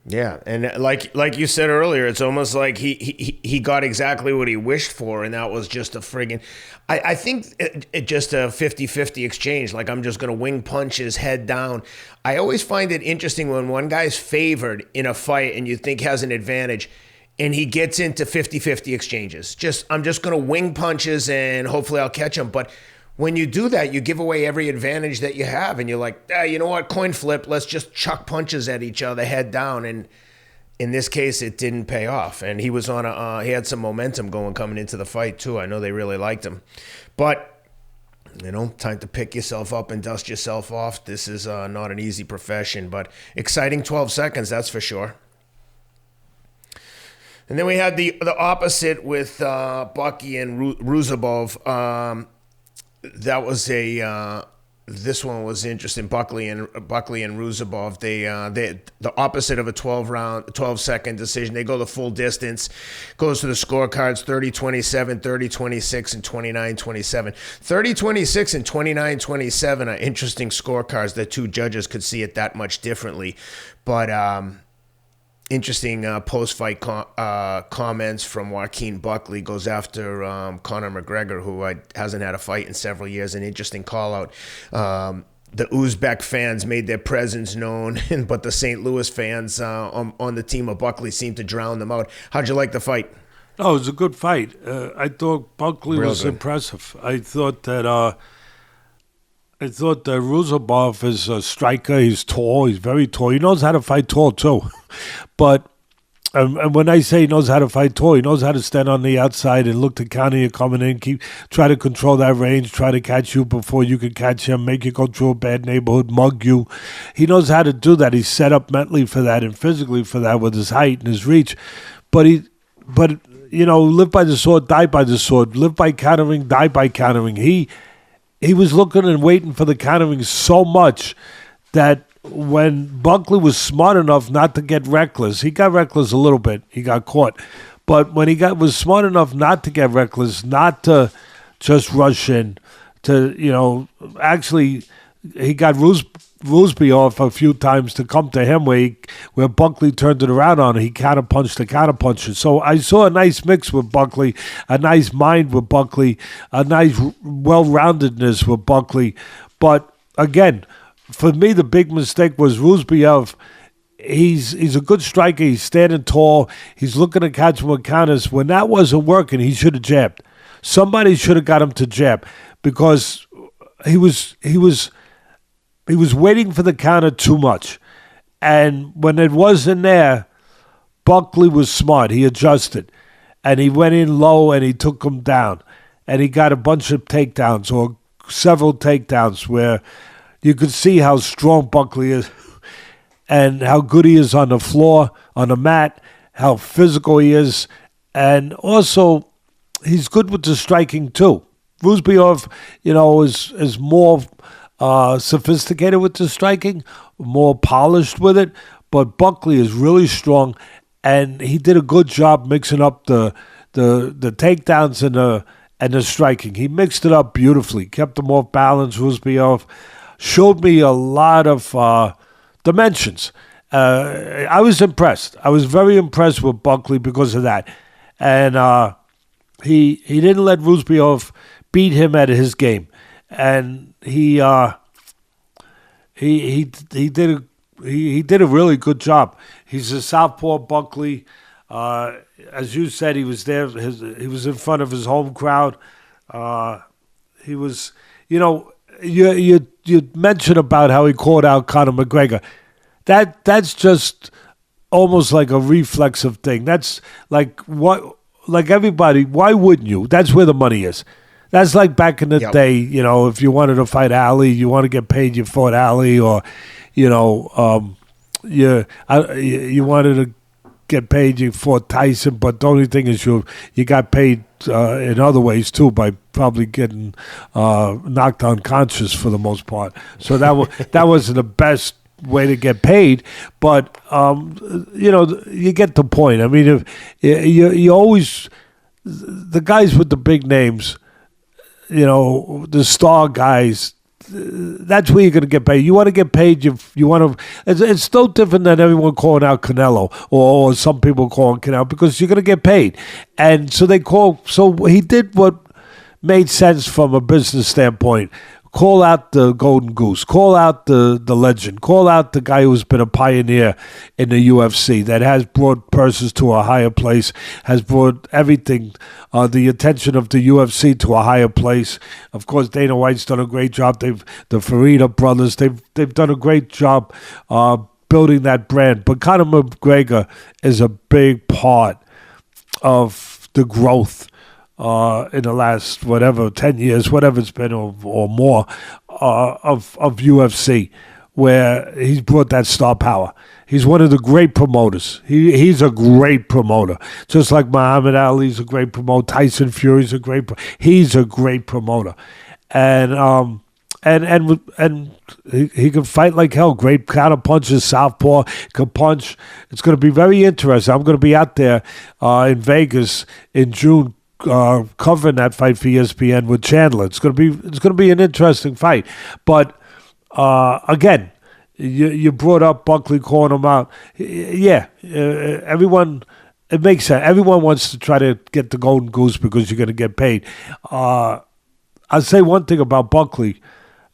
Yeah, and like you said earlier, it's almost like he got exactly what he wished for, and that was just a friggin'... I think it just a 50-50 exchange, like I'm just going to wing punch his head down. I always find it interesting when one guy's favored in a fight and you think has an advantage. and he gets into 50-50 exchanges. I'm just going to wing punches and hopefully I'll catch him. But when you do that, you give away every advantage that you have. And you're like, you know what, coin flip, let's just chuck punches at each other head down. And in this case, it didn't pay off. And he was he had some momentum coming into the fight too. I know they really liked him. But time to pick yourself up and dust yourself off. This is not an easy profession, but exciting 12 seconds, that's for sure. And then we had the opposite with Bucky and Ruziboev. That was this one was interesting. Buckley and Ruziboev. They the opposite of a 12-second decision. They go the full distance. Goes to the scorecards: 30-27, 30-26, and 29-27. 30-26 and 29-27 are interesting scorecards. The two judges could see it that much differently, but interesting post-fight comments from Joaquin Buckley. Goes after Conor McGregor, who hasn't had a fight in several years. An interesting call-out. The Uzbek fans made their presence known, but the St. Louis fans on the team of Buckley seemed to drown them out. How'd you like the fight? Oh, it was a good fight. I thought Buckley was good. impressive. I thought that Ruziboev is a striker. He's tall. He's very tall. He knows how to fight tall, too. But and when I say he knows how to fight tall, he knows how to stand on the outside and look to counter you coming in, try to control that range, try to catch you before you can catch him, make you go through a bad neighborhood, mug you. He knows how to do that. He's set up mentally for that and physically for that with his height and his reach. But live by the sword, die by the sword. Live by countering, die by countering. He was looking and waiting for the countering so much that when Buckley was smart enough not to get reckless, he got reckless a little bit. He got caught. But when he was smart enough not to get reckless, not to just rush in, actually he got Ruziboev a few times to come to him where Buckley turned it around on him. He counterpunched the counterpuncher. So I saw a nice mix with Buckley, a nice mind with Buckley, a nice well-roundedness with Buckley. But again, for me, the big mistake was Ruziboev. He's a good striker. He's standing tall. He's looking to catch him with counters. When that wasn't working, he should have jabbed. Somebody should have got him to jab because he was waiting for the counter too much. And when it wasn't there, Buckley was smart. He adjusted. And he went in low and he took him down. And he got a bunch of takedowns or several takedowns where you could see how strong Buckley is and how good he is on the floor, on the mat, how physical he is. And also, he's good with the striking too. Ruziboev, is more sophisticated with the striking, more polished with it. But Buckley is really strong, and he did a good job mixing up the takedowns and the striking. He mixed it up beautifully, kept them off balance. Ruziboev showed me a lot of dimensions. I was impressed. I was very impressed with Buckley because of that. And he didn't let Ruziboev beat him at his game. And he did a really good job. He's a southpaw, Buckley. As you said, he was there. He was in front of his home crowd. He was, you mentioned about how he called out Conor McGregor. That's just almost like a reflexive thing. That's like everybody. Why wouldn't you? That's where the money is. That's like back in the day. If you wanted to fight Ali, you want to get paid. You fought Ali, or you wanted to get paid. You fought Tyson. But the only thing is you got paid in other ways too, by probably getting knocked unconscious for the most part. So that wasn't the best way to get paid, but you get the point. I mean, if you always, the guys with the big names, the star guys, that's where you're going to get paid. You want to get paid. You want to. It's no different than everyone calling out Canelo or some people calling Canelo, because you're going to get paid. And so So he did what made sense from a business standpoint. Call out the Golden Goose. Call out the legend. Call out the guy who's been a pioneer in the UFC that has brought purses to a higher place, has brought everything, the attention of the UFC to a higher place. Of course, Dana White's done a great job. The Farida brothers, they've done a great job building that brand. But Conor McGregor is a big part of the growth in the last, 10 years, whatever it's been or more, of UFC, where he's brought that star power. He's one of the great promoters. He's a great promoter. Just like Muhammad Ali's a great promoter, Tyson Fury's a great he's a great promoter. And he can fight like hell. Great counter punches, southpaw, can punch. It's going to be very interesting. I'm going to be out there in Vegas in June, covering that fight for ESPN with Chandler. It's going to be an interesting fight. But again, you brought up Buckley calling him out. Yeah, everyone. It makes sense. Everyone wants to try to get the Golden Goose because you're going to get paid. I'll say one thing about Buckley,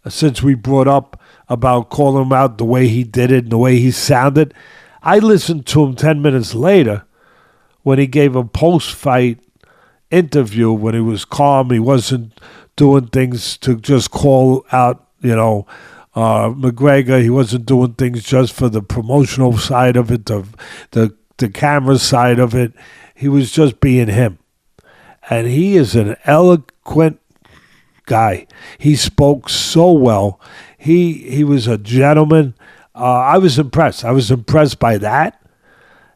since we brought up about calling him out the way he did it and the way he sounded. I listened to him 10 minutes later when he gave a post-fight interview when he was calm. He wasn't doing things to just call out, McGregor. He wasn't doing things just for the promotional side of it, the camera side of it. He was just being him. And he is an eloquent guy. He spoke so well. He was a gentleman. I was impressed. I was impressed by that.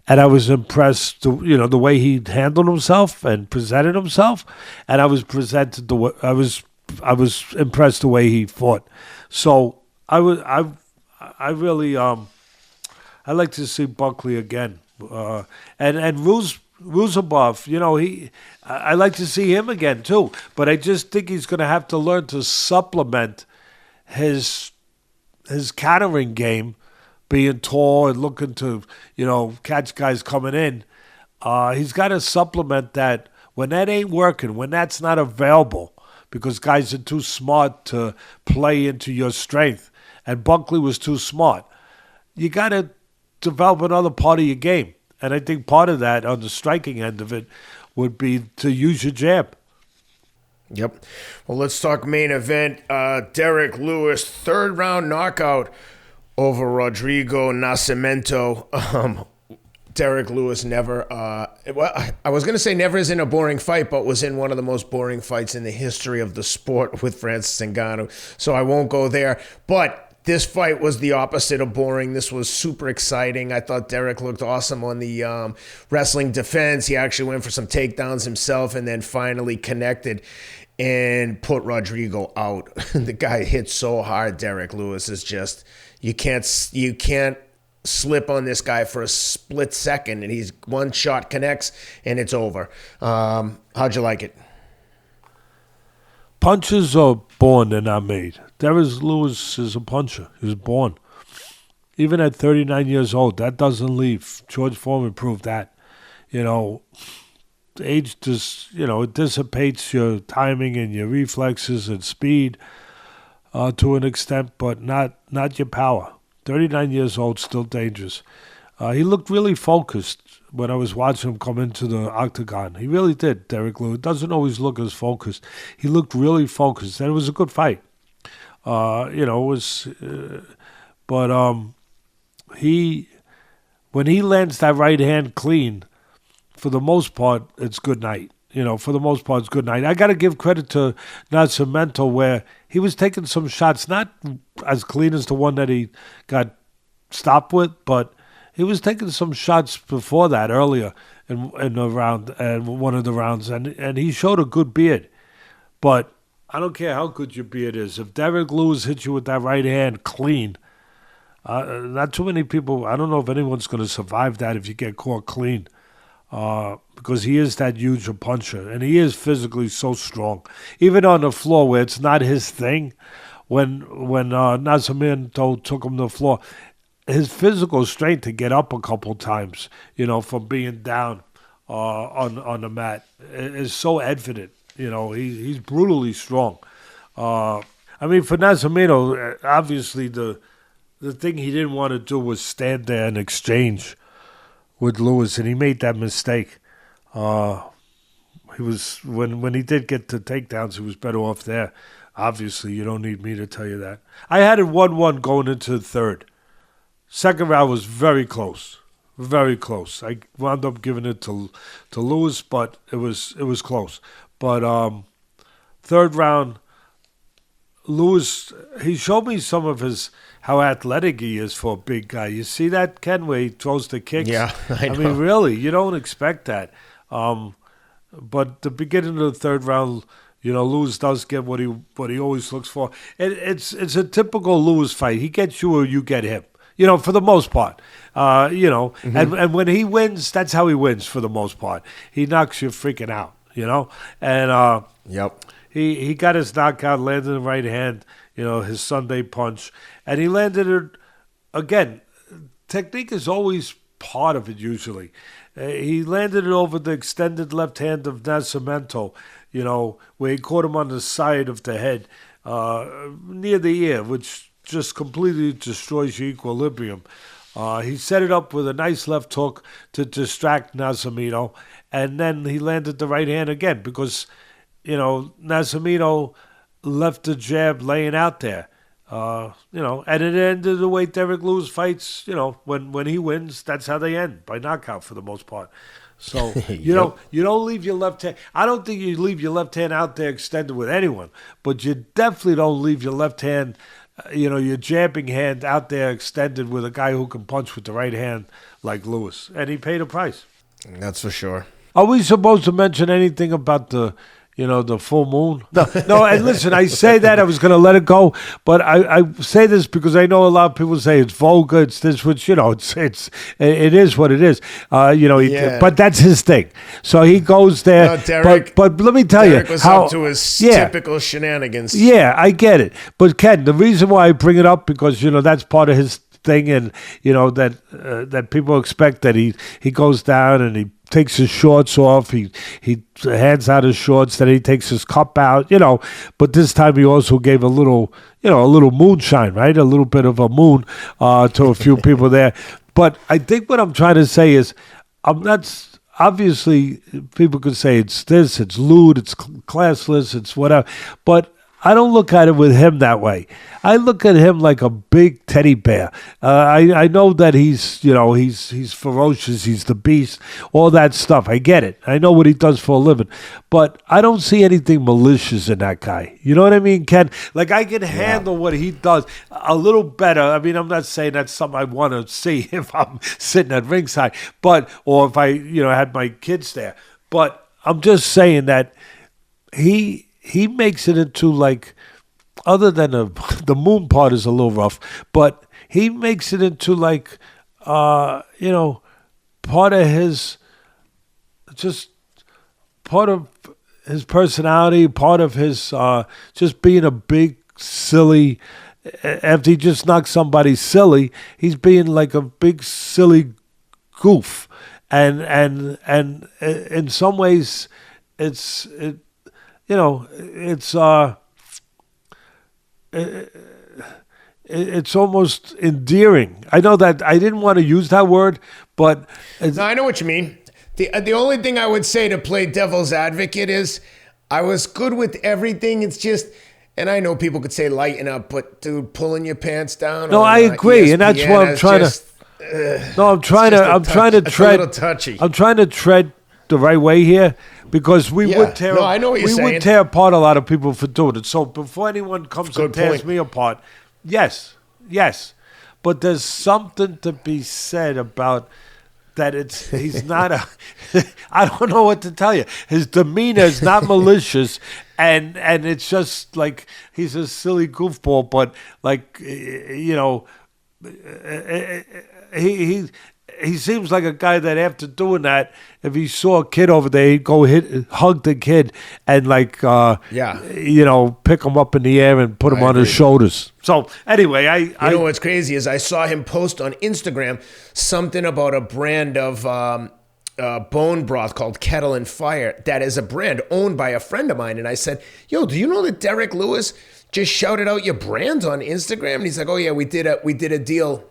And I was impressed, the way he handled himself and presented himself. And I was impressed the way he fought. So I like to see Buckley again. And Ruziboev, I like to see him again too. But I just think he's going to have to learn to supplement his countering game, being tall and looking to, catch guys coming in. He's got to supplement that when that ain't working, when that's not available, because guys are too smart to play into your strength. And Buckley was too smart. You got to develop another part of your game. And I think part of that on the striking end of it would be to use your jab. Yep. Well, let's talk main event. Derek Lewis, third round knockout over Rodrigo Nascimento. Derek Lewis never, I was going to say never is in a boring fight, but was in one of the most boring fights in the history of the sport with Francis Ngannou. So I won't go there. But this fight was the opposite of boring. This was super exciting. I thought Derek looked awesome on the wrestling defense. He actually went for some takedowns himself and then finally connected and put Rodrigo out. The guy hit so hard. Derek Lewis is just, you can't slip on this guy for a split second, and he's one shot connects and it's over. How'd you like it? Punches are born, they're not made. Derek Lewis is a puncher. He was born. Even at 39 years old, that doesn't leave. George Foreman proved that. Age just, it dissipates your timing and your reflexes and speed to an extent, but not your power. 39 years old, still dangerous. He looked really focused when I was watching him come into the octagon. He really did, Derek Lewis. Doesn't always look as focused. He looked really focused, and it was a good fight. It was, but when he lands that right hand clean, for the most part, it's good night. For the most part, it's good night. I got to give credit to Nascimento where he was taking some shots, not as clean as the one that he got stopped with, but he was taking some shots before that earlier in the round and one of the rounds, and he showed a good beard. But I don't care how good your beard is. If Derek Lewis hits you with that right hand clean, not too many people, I don't know if anyone's going to survive that if you get caught clean. Because he is that huge a puncher, and he is physically so strong. Even on the floor where it's not his thing, when Nascimento took him to the floor, his physical strength to get up a couple times, from being down on the mat is so evident. He's brutally strong. I mean, for Nascimento, obviously the thing he didn't want to do was stand there and exchange with Lewis, and he made that mistake. He was when he did get to takedowns, he was better off there. Obviously, you don't need me to tell you that. I had it 1-1 going into the third. Second round was very close, very close. I wound up giving it to Lewis, but it was close. But third round, Lewis, he showed me some of how athletic he is for a big guy. You see that, Ken, where he throws the kicks? Yeah, I know. I mean, really, you don't expect that. But the beginning of the third round, Lewis does get what he always looks for. It's a typical Lewis fight. He gets you or you get him. For the most part. Mm-hmm. And when he wins, that's how he wins for the most part. He knocks you freaking out. And yep. He got his knockout, landed the right hand, his Sunday punch, and he landed it again. Technique is always part of it usually. He landed it over the extended left hand of Nascimento, where he caught him on the side of the head, near the ear, which just completely destroys your equilibrium. He set it up with a nice left hook to distract Nascimento, and then he landed the right hand again because, Nascimento left the jab laying out there. And it ended the way Derek Lewis fights, when he wins, that's how they end, by knockout for the most part. So, you don't leave your left hand. I don't think you leave your left hand out there extended with anyone, but you definitely don't leave your left hand, your jabbing hand out there extended with a guy who can punch with the right hand like Lewis. And he paid a price. That's for sure. Are we supposed to mention anything about the full moon? No, and listen, I say that, I was going to let it go, but I say this because I know a lot of people say it's vulgar, it's this, which, it is what it is. But that's his thing. So he goes there. No, Derek, but let me tell Derek you. was up to his typical shenanigans. Yeah, I get it. But Ken, the reason why I bring it up, because, that's part of his thing, and, that people expect that he goes down and he takes his shorts off, he hands out his shorts, then he takes his cup out, but this time he also gave a little moonshine, right? A little bit of a moon to a few people there. But I think what I'm trying to say is, obviously people could say it's this, it's lewd, it's classless, it's whatever, but I don't look at it with him that way. I look at him like a big teddy bear. I know that he's ferocious, he's the beast, all that stuff. I get it. I know what he does for a living. But I don't see anything malicious in that guy. You know what I mean, Ken? Like, I can handle what he does a little better. I mean, I'm not saying that's something I want to see if I'm sitting at ringside, or if I, had my kids there. But I'm just saying that he makes it into, like, other than the moon part is a little rough, but he makes it into, like, part of his personality, part of his just being a big silly. After he just knocks somebody silly, he's being like a big silly goof, and in some ways, it's almost endearing. I know that I didn't want to use that word, but no, I know what you mean. The only thing I would say to play devil's advocate is I was good with everything. It's just, and I know people could say lighten up, but dude, pulling your pants down. No, I agree, and that's what I'm trying to. I'm trying to tread. A little touchy. I'm trying to tread the right way here, because we would tear. No, I know what you're saying. We would tear apart a lot of people for doing it. So before anyone comes and tears me apart, yes, but there's something to be said about that. He's not a. I don't know what to tell you. His demeanor is not malicious, and it's just like he's a silly goofball. But like he seems like a guy that after doing that, if he saw a kid over there, he'd go hug the kid and pick him up in the air and put him on his shoulders. So anyway, I know what's crazy is I saw him post on Instagram something about a brand of bone broth called Kettle and Fire that is a brand owned by a friend of mine. And I said, yo, do you know that Derek Lewis just shouted out your brand on Instagram? And he's like, oh yeah, we did a deal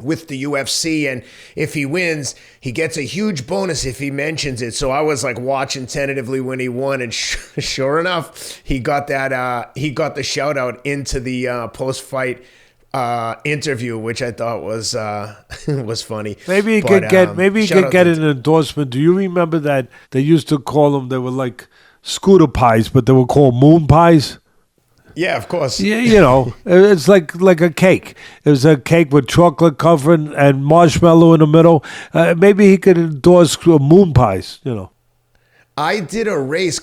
with the UFC, and if he wins, he gets a huge bonus if he mentions it. So I was like watching tentatively when he won, and sure enough, he got the shout out into the post-fight interview, which I thought was funny. Maybe he could get an endorsement. Do you remember that they used to call them? They were like scooter pies, but they were called moon pies. Yeah, of course. Yeah, you know, it's like a cake. It was a cake with chocolate covering and marshmallow in the middle. Maybe he could endorse moon pies, you know. I did a race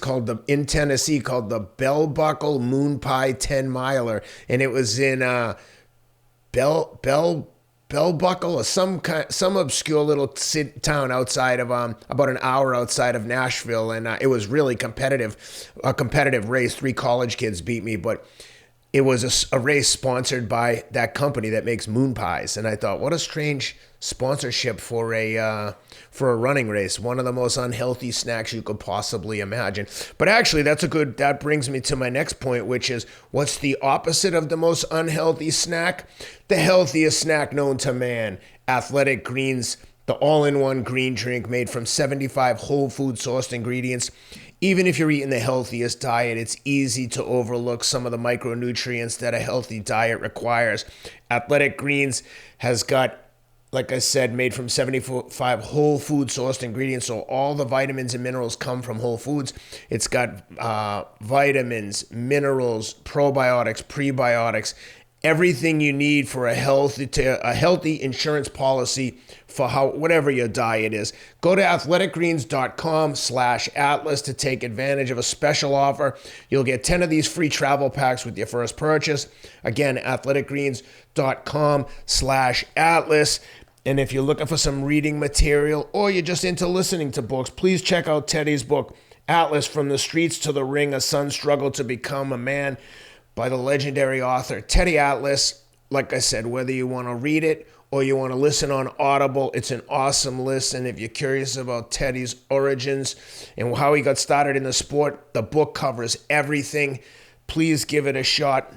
in Tennessee called the Bell Buckle Moon Pie 10 Miler, and it was in Bell Buckle or some obscure little town outside of about an hour outside of Nashville, and it was really a competitive race. 3 college kids beat me, but it was a race sponsored by that company that makes moon pies, and I thought, what a strange sponsorship for a running race. One of the most unhealthy snacks you could possibly imagine. But actually, that brings me to my next point, which is, what's the opposite of the most unhealthy snack? The healthiest snack known to man, Athletic Greens, the all-in-one green drink made from 75 whole food sourced ingredients. Even if you're eating the healthiest diet, it's easy to overlook some of the micronutrients that a healthy diet requires. Athletic Greens has got, like I said, made from 75 whole food sourced ingredients, so all the vitamins and minerals come from whole foods. It's got vitamins, minerals, probiotics, prebiotics, everything you need for a healthy insurance policy for whatever your diet is. Go to athleticgreens.com/Atlas to take advantage of a special offer. You'll get 10 of these free travel packs with your first purchase. Again, athleticgreens.com/Atlas. And if you're looking for some reading material or you're just into listening to books, please check out Teddy's book, Atlas: From the Streets to the Ring, A Son's Struggle to Become a Man, by the legendary author Teddy Atlas. Like I said, whether you want to read it or you want to listen on Audible, it's an awesome listen. If you're curious about Teddy's origins and how he got started in the sport, the book covers everything. Please give it a shot.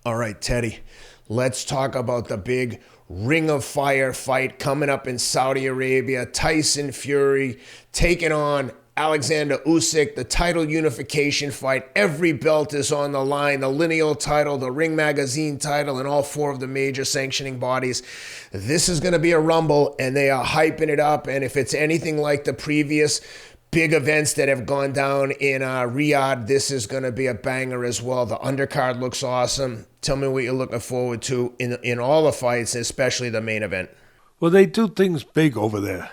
All right, Teddy, let's talk about the big Ring of Fire fight coming up in Saudi Arabia. Tyson Fury taking on Oleksandr Usyk, the title unification fight. Every belt is on the line. The lineal title, the Ring Magazine title, and all 4 of the major sanctioning bodies. This is going to be a rumble, and they are hyping it up. And if it's anything like the previous big events that have gone down in Riyadh, this is going to be a banger as well. The undercard looks awesome. Tell me what you're looking forward to in all the fights, especially the main event. Well, they do things big over there,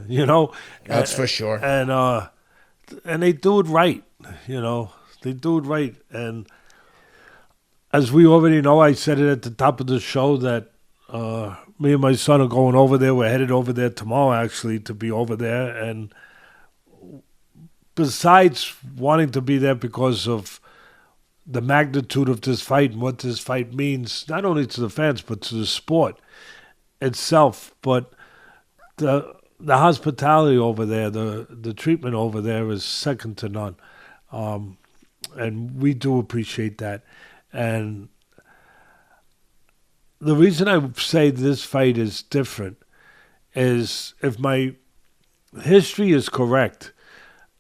you know. That's for sure. And they do it right, you know. They do it right. And as we already know, I said it at the top of the show that me and my son are going over there. We're headed over there tomorrow, actually, to be over there. And besides wanting to be there because of the magnitude of this fight and what this fight means, not only to the fans, but to the sport itself, but the hospitality over there, the treatment over there is second to none. And we do appreciate that. And the reason I say this fight is different is, if my history is correct,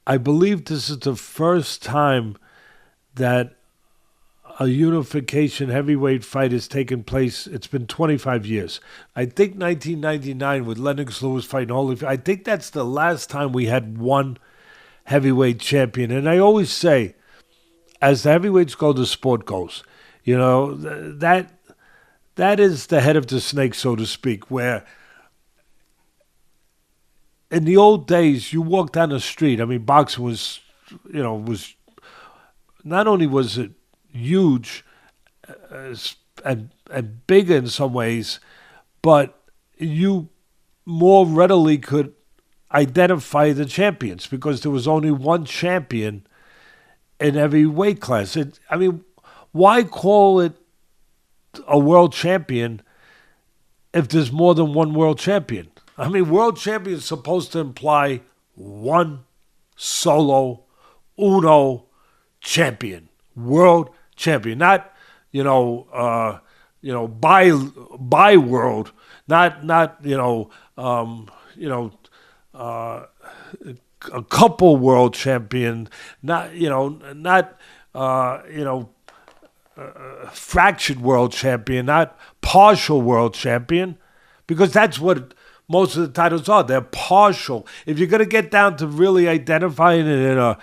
I believe this is the first time that a unification heavyweight fight has taken place. It's been 25 years. I think 1999 with Lennox Lewis fighting Holyfield. I think that's the last time we had one heavyweight champion. And I always say, as the heavyweights go, the sport goes. You know, that is the head of the snake, so to speak, where in the old days, you walk down the street. I mean, boxing was not only was it huge and big in some ways, but you more readily could identify the champions because there was only one champion in every weight class. Why call it a world champion if there's more than one world champion? I mean, world champion is supposed to imply one solo, uno champion, world champion, not by world, not a couple world champion, not fractured world champion, not partial world champion, because that's what most of the titles are. They're partial. If you're going to get down to really identifying it in a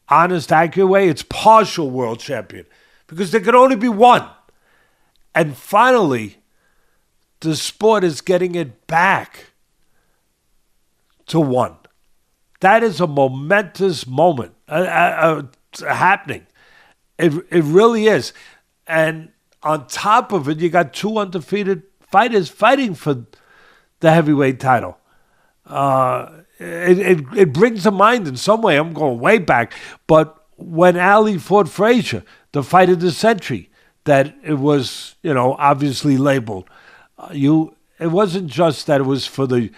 honest, accurate way, it's partial world champion, because there can only be one. And finally, the sport is getting it back to one. That is a momentous moment happening. It really is. And on top of it, you got two undefeated fighters fighting for the heavyweight title. It brings to mind in some way, I'm going way back, but when Ali fought Frazier, the fight of the century, that it was, obviously labeled. It wasn't just that it was for the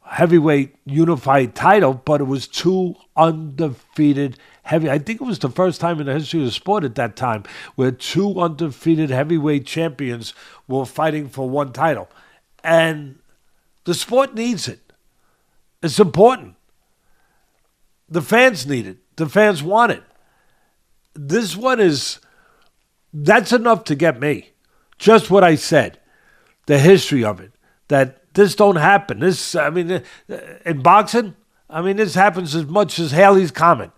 heavyweight unified title, but it was two undefeated I think it was the first time in the history of the sport at that time where two undefeated heavyweight champions were fighting for one title. And the sport needs it. It's important. The fans need it. The fans want it. This one that's enough to get me. Just what I said. The history of it. That this don't happen. In boxing, this happens as much as Halley's Comet.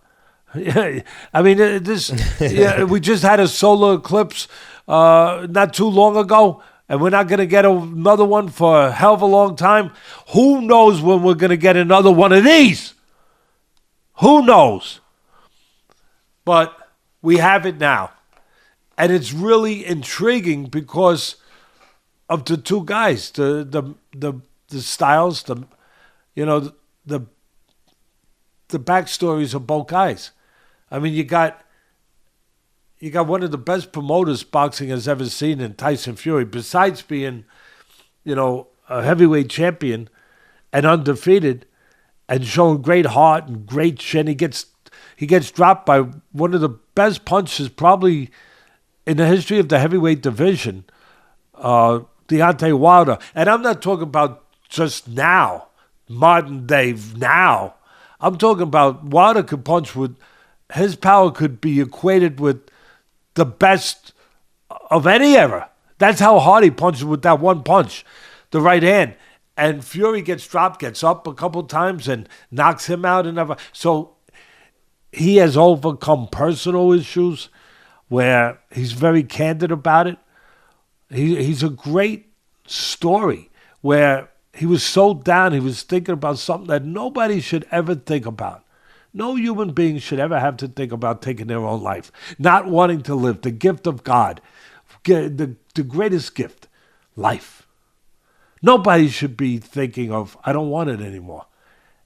We just had a solar eclipse not too long ago, and we're not going to get another one for a hell of a long time. Who knows when we're going to get another one of these? Who knows? But we have it now. And it's really intriguing because of the two guys, the styles, the backstories of both guys. You got one of the best promoters boxing has ever seen in Tyson Fury, besides being, a heavyweight champion and undefeated and showing great heart and great chin. He gets dropped by one of the best punches probably in the history of the heavyweight division, Deontay Wilder. And I'm not talking about just now, modern day now. I'm talking about Wilder could punch with, his power could be equated with the best of any era. That's how hard he punches with that one punch, the right hand. And Fury gets dropped, gets up a couple times and knocks him out. So he has overcome personal issues where he's very candid about it. He's a great story where he was so down, he was thinking about something that nobody should ever think about. No human being should ever have to think about taking their own life, not wanting to live, the gift of God, the greatest gift, life. Nobody should be thinking of, I don't want it anymore.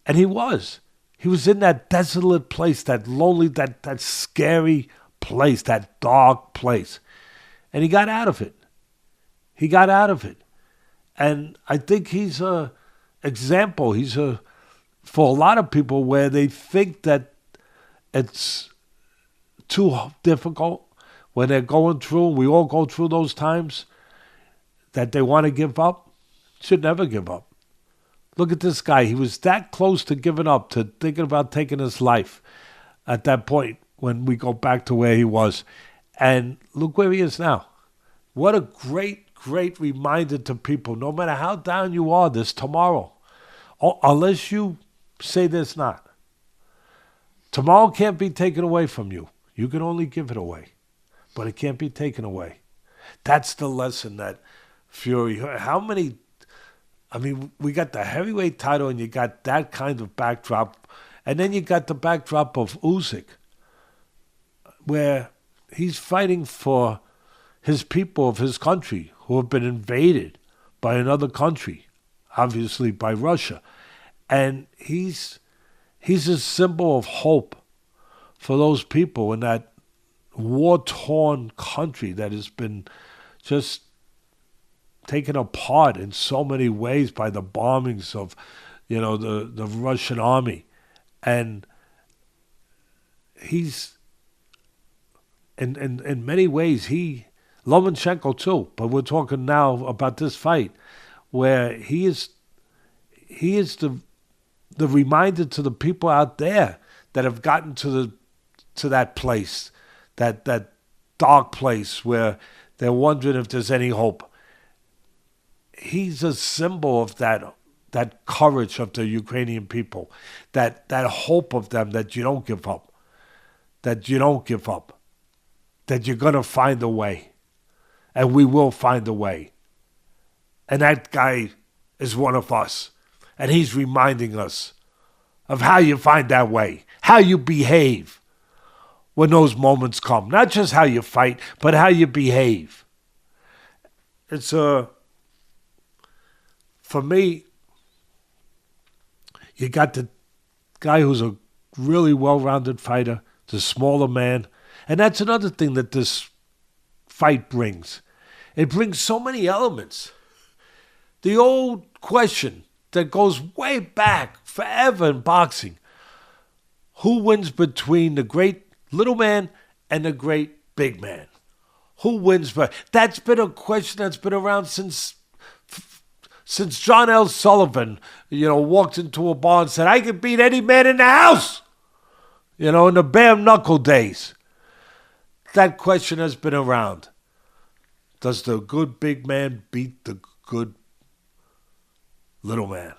And he was. He was in that desolate place, that lonely, that scary place, that dark place. And he got out of it. He got out of it. And I think he's an example. For a lot of people where they think that it's too difficult when they're going through, we all go through those times, that they want to give up, should never give up. Look at this guy. He was that close to giving up, to thinking about taking his life at that point when we go back to where he was. And look where he is now. What a great, great reminder to people. No matter how down you are, there's tomorrow. Unless you say there's not. Tomorrow can't be taken away from you. You can only give it away. But it can't be taken away. That's the lesson that Fury... we got the heavyweight title and you got that kind of backdrop. And then you got the backdrop of Usyk, where he's fighting for his people of his country who have been invaded by another country, obviously by Russia. And he's a symbol of hope for those people in that war-torn country that has been just taken apart in so many ways by the bombings of the Russian army. And he's, in many ways, Lomachenko too, but we're talking now about this fight, where he is the reminder to the people out there that have gotten to that place, that dark place where they're wondering if there's any hope. He's a symbol of that courage of the Ukrainian people, that hope of them, that you don't give up, that you're going to find a way, and we will find a way. And that guy is one of us, and he's reminding us of how you find that way, how you behave when those moments come. Not just how you fight, but how you behave. For me, you got the guy who's a really well-rounded fighter, the smaller man. And that's another thing that this fight brings. It brings so many elements. The old question that goes way back forever in boxing: who wins between the great little man and the great big man? Who wins? That's been a question that's been around since John L. Sullivan, walked into a bar and said, "I can beat any man in the house," in the bare knuckle days. That question has been around. Does the good big man beat the good little man?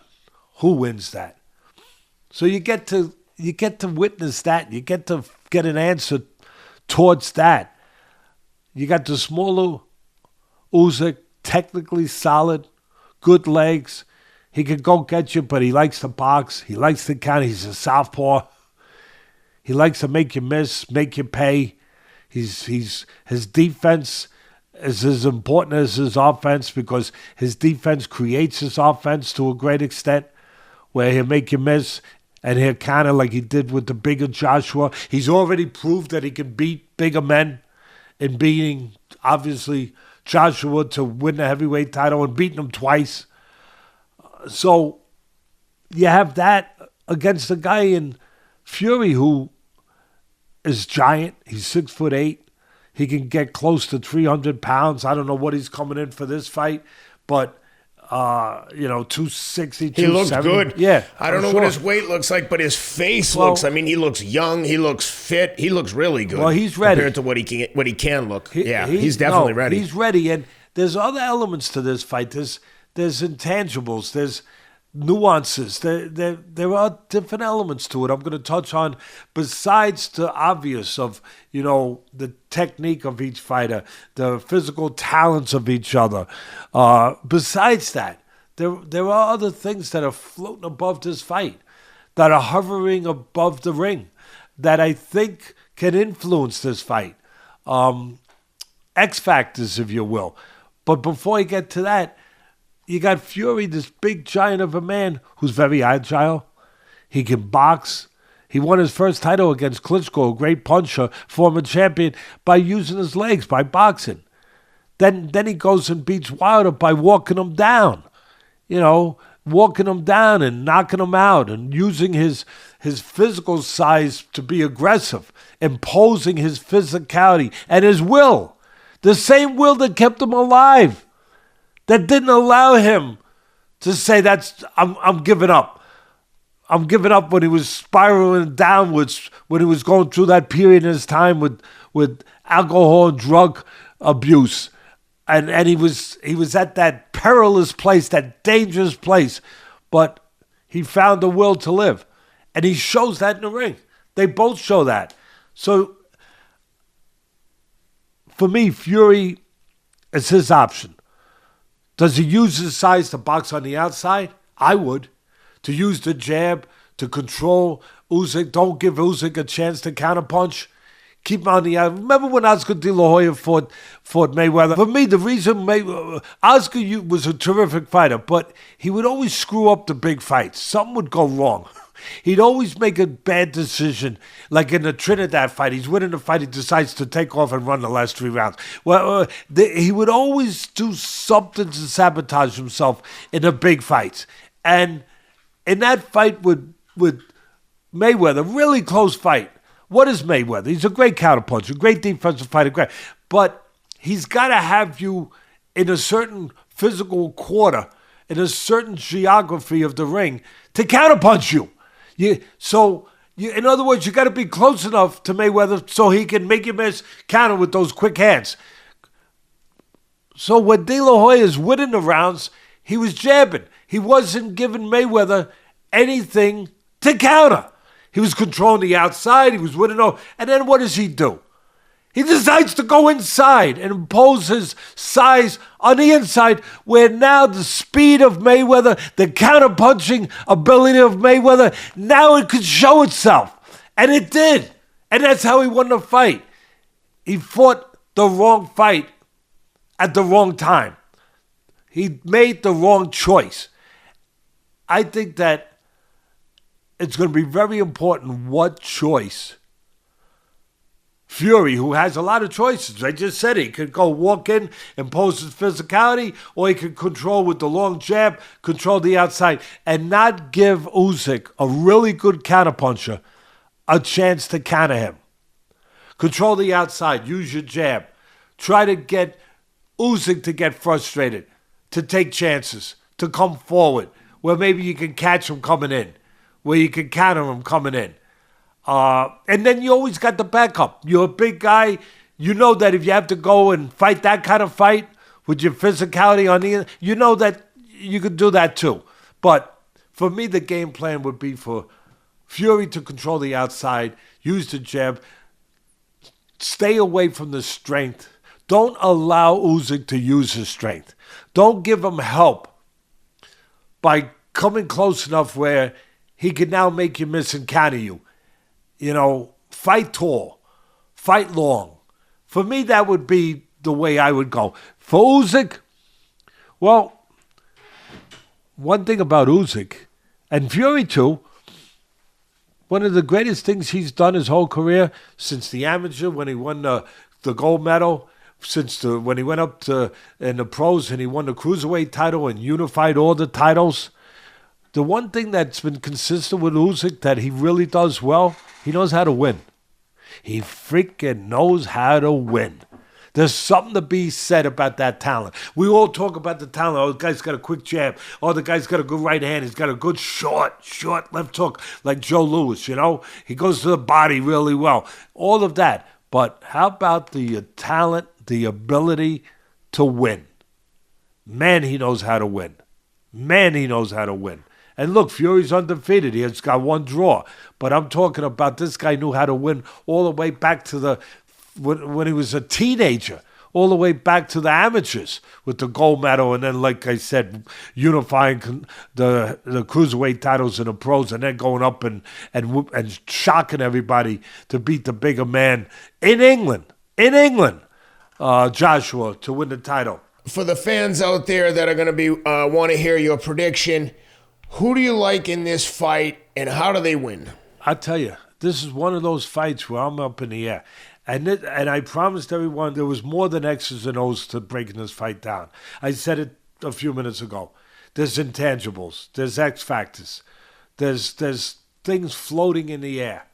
Who wins that? So you get to witness that. You get to get an answer towards that. You got the smaller Usyk, technically solid, good legs. He could go get you, but he likes to box. He likes to counter. He's a southpaw. He likes to make you miss, make you pay. His defense is as important as his offense, because his defense creates his offense to a great extent, where he'll make you miss and he'll counter like he did with the bigger Joshua. He's already proved that he can beat bigger men, in beating, obviously, Joshua to win the heavyweight title and beating him twice. So you have that against a guy in Fury who is giant. He's 6'8". He can get close to 300 pounds. I don't know what he's coming in for this fight, but 260, 270. He looks good. Yeah. I don't know what his weight looks like, but his face looks. I mean, he looks young. He looks fit. He looks really good. Well, he's ready compared to what he can look. He's definitely ready. He's ready, and there's other elements to this fight. There's intangibles. There's nuances. There are different elements to it. I'm going to touch on, besides the obvious of the technique of each fighter, the physical talents of each other. Besides that, there are other things that are floating above this fight, that are hovering above the ring, that I think can influence this fight. X factors, if you will. But before I get to that, you got Fury, this big giant of a man who's very agile. He can box. He won his first title against Klitschko, a great puncher, former champion, by using his legs, by boxing. Then he goes and beats Wilder by walking him down. Walking him down and knocking him out, and using his physical size to be aggressive, imposing his physicality and his will. The same will that kept him alive, that didn't allow him to say, I'm giving up. I'm giving up when he was spiraling downwards, when he was going through that period in his time with alcohol and drug abuse. And he was at that perilous place, that dangerous place. But he found the will to live. And he shows that in the ring. They both show that. So, for me, Fury is his option. Does he use his size to box on the outside? I would. To use the jab, to control Usyk. Don't give Usyk a chance to counterpunch. Keep him on the outside. Remember when Oscar De La Hoya fought Mayweather? For me, the reason Oscar was a terrific fighter, but he would always screw up the big fights. Something would go wrong. He'd always make a bad decision, like in the Trinidad fight. He's winning the fight. He decides to take off and run the last 3 rounds. Well, he would always do something to sabotage himself in the big fights. And in that fight with Mayweather, really close fight. What is Mayweather? He's a great counterpuncher, great defensive fighter, great. But he's got to have you in a certain physical quarter, in a certain geography of the ring to counterpunch you. In other words, you got to be close enough to Mayweather so he can make you miss, counter with those quick hands. So when De La Hoya is winning the rounds, he was jabbing. He wasn't giving Mayweather anything to counter. He was controlling the outside. He was winning over. And then what does he do? He decides to go inside and impose his size on the inside, where now the speed of Mayweather, the counter-punching ability of Mayweather, now it could show itself. And it did. And that's how he won the fight. He fought the wrong fight at the wrong time. He made the wrong choice. I think that it's going to be very important what choice Fury, who has a lot of choices. I just said he could go walk in, impose his physicality, or he could control with the long jab, control the outside, and not give Usyk, a really good counterpuncher, a chance to counter him. Control the outside, use your jab. Try to get Usyk to get frustrated, to take chances, to come forward, where maybe you can catch him coming in, where you can counter him coming in. And then you always got the backup. You're a big guy. You know that if you have to go and fight that kind of fight with your physicality on the, you know that you could do that too. But for me, the game plan would be for Fury to control the outside, use the jab, stay away from the strength. Don't allow Usyk to use his strength. Don't give him help by coming close enough where he can now make you miss and counter you. You know, fight tall, fight long. For me, that would be the way I would go. For Usyk, well, one thing about Usyk, and Fury too, one of the greatest things he's done his whole career, since the amateur, when he won the gold medal, when he went up to in the pros and he won the cruiserweight title and unified all the titles, the one thing that's been consistent with Usyk that he really does well, he knows how to win. He freaking knows how to win. There's something to be said about that talent. We all talk about the talent. Oh, the guy's got a quick jab. Oh, the guy's got a good right hand. He's got a good short left hook like Joe Louis, you know? He goes to the body really well. All of that. But how about the talent, the ability to win? Man, he knows how to win. Man, he knows how to win. And look, Fury's undefeated. He has got one draw. But I'm talking about this guy knew how to win all the way back to when he was a teenager, all the way back to the amateurs with the gold medal. And then, like I said, unifying the cruiserweight titles in the pros and then going up and shocking everybody to beat the bigger man in England, Joshua, to win the title. For the fans out there that are going to be want to hear your prediction, who do you like in this fight, and how do they win? I tell you, this is one of those fights where I'm up in the air. And I promised everyone there was more than X's and O's to breaking this fight down. I said it a few minutes ago. There's intangibles. There's X factors. There's things floating in the air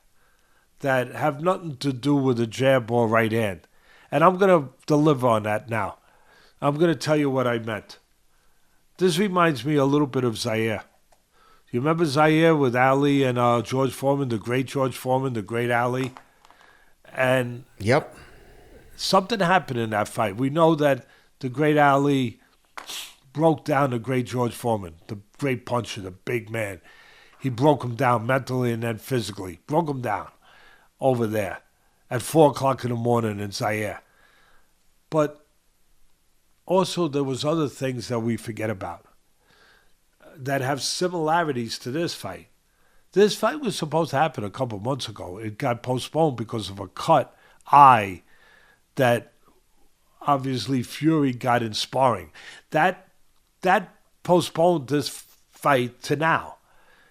that have nothing to do with a jab or right hand. And I'm going to deliver on that now. I'm going to tell you what I meant. This reminds me a little bit of Zaire. You remember Zaire with Ali and George Foreman, the great George Foreman, the great Ali? And yep, something happened in that fight. We know that the great Ali broke down the great George Foreman, the great puncher, the big man. He broke him down mentally and then physically. Broke him down over there at 4 o'clock in the morning in Zaire. But also there was other things that we forget about that have similarities to this fight. This fight was supposed to happen a couple months ago. It got postponed because of a cut eye that obviously Fury got in sparring. That postponed this fight to now.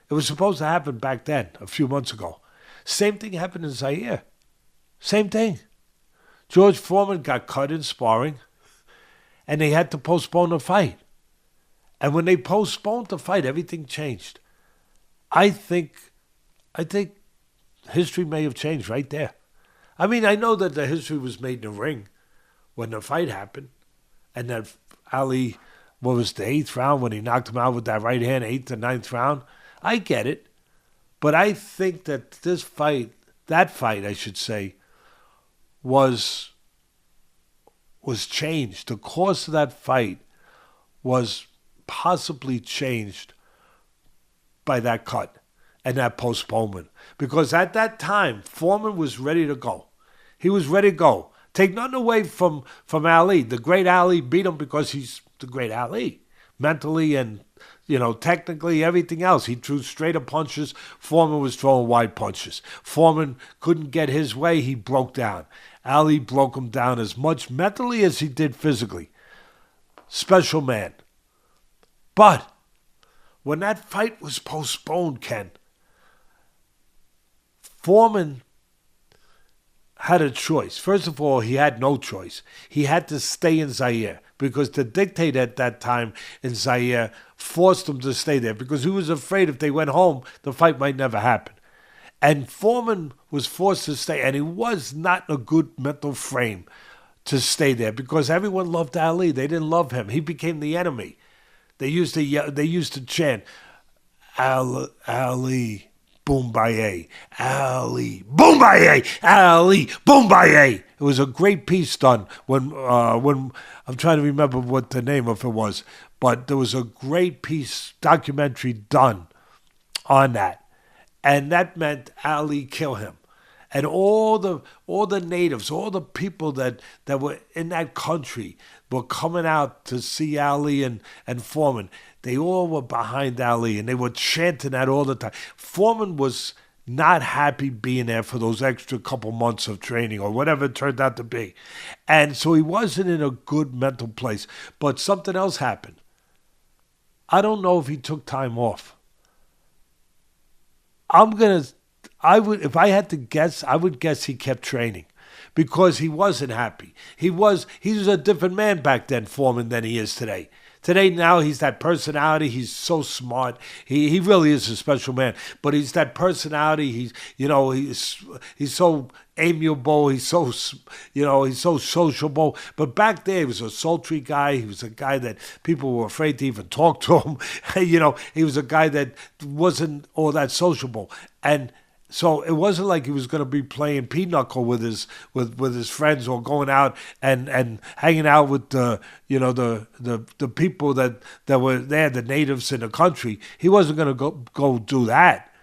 It was supposed to happen back then, a few months ago. Same thing happened in Zaire. Same thing. George Foreman got cut in sparring, and they had to postpone the fight. And when they postponed the fight, everything changed. I think history may have changed right there. I mean, I know that the history was made in the ring when the fight happened, and that Ali, what was the 8th round when he knocked him out with that right hand, 8th or 9th round. I get it, but I think that that fight, I should say, was changed. The course of that fight was possibly changed by that cut and that postponement. Because at that time, Foreman was ready to go. He was ready to go. Take nothing away from Ali. The great Ali beat him because he's the great Ali. Mentally and, technically, everything else. He threw straighter punches. Foreman was throwing wide punches. Foreman couldn't get his way. He broke down. Ali broke him down as much mentally as he did physically. Special man. But when that fight was postponed, Ken, Foreman had a choice. First of all, he had no choice. He had to stay in Zaire because the dictator at that time in Zaire forced him to stay there because he was afraid if they went home, the fight might never happen. And Foreman was forced to stay, and he was not in a good mental frame to stay there because everyone loved Ali. They didn't love him. He became the enemy. They used to yell, they used to chant, Ali, Boombaye, Ali, Boombaye, Ali, Boombaye. It was a great piece done when I'm trying to remember what the name of it was, but there was a great piece, documentary done on that. And that meant Ali kill him. And all the natives, all the people that were in that country were coming out to see Ali and Foreman. They all were behind Ali, and they were chanting that all the time. Foreman was not happy being there for those extra couple months of training or whatever it turned out to be. And so he wasn't in a good mental place. But something else happened. I don't know if he took time off. If I had to guess, I would guess he kept training because he wasn't happy. He was a different man back then, Foreman, than he is today. Today, now, he's that personality. He's so smart. He really is a special man. But he's that personality. He's so amiable. He's so sociable. But back there, he was a sultry guy. He was a guy that people were afraid to even talk to him. He was a guy that wasn't all that sociable. And so it wasn't like he was going to be playing pinochle with his friends or going out and hanging out with the people that were there, the natives in the country. He wasn't going to go do that.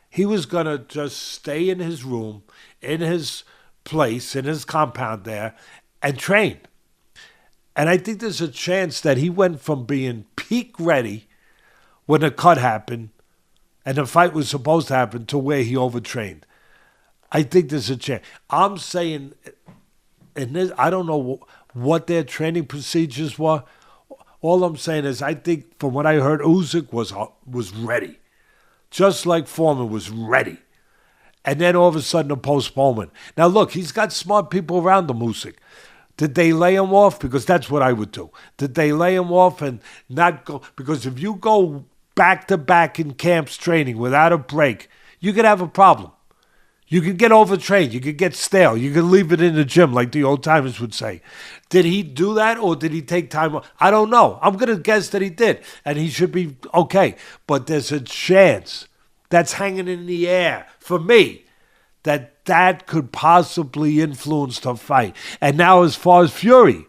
He was going to just stay in his room, in his place, in his compound there, and train. And I think there's a chance that he went from being peak ready when the cut happened and the fight was supposed to happen to where he overtrained. I think there's a chance. I'm saying, I don't know what their training procedures were. All I'm saying is I think from what I heard, Usyk was ready. Just like Foreman was ready. And then all of a sudden a postponement. Now look, he's got smart people around him, Usyk. Did they lay him off? Because that's what I would do. Did they lay him off and not go? Because if you go back-to-back in camps training without a break, you could have a problem. You could get overtrained. You could get stale. You could leave it in the gym, like the old timers would say. Did he do that, or did he take time off? I don't know. I'm going to guess that he did, and he should be okay. But there's a chance that's hanging in the air for me that could possibly influence the fight. And now as far as Fury,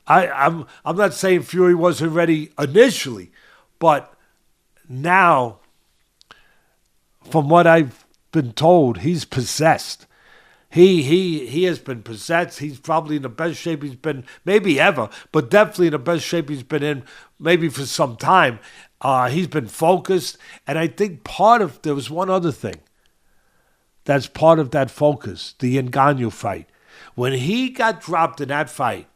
I'm not saying Fury wasn't ready initially, but now, from what I've been told, he's possessed. He has been possessed. He's probably in the best shape he's been maybe ever, but definitely in the best shape he's been in maybe for some time. He's been focused, and I think there was one other thing that's part of that focus, the Ngannou fight. When he got dropped in that fight,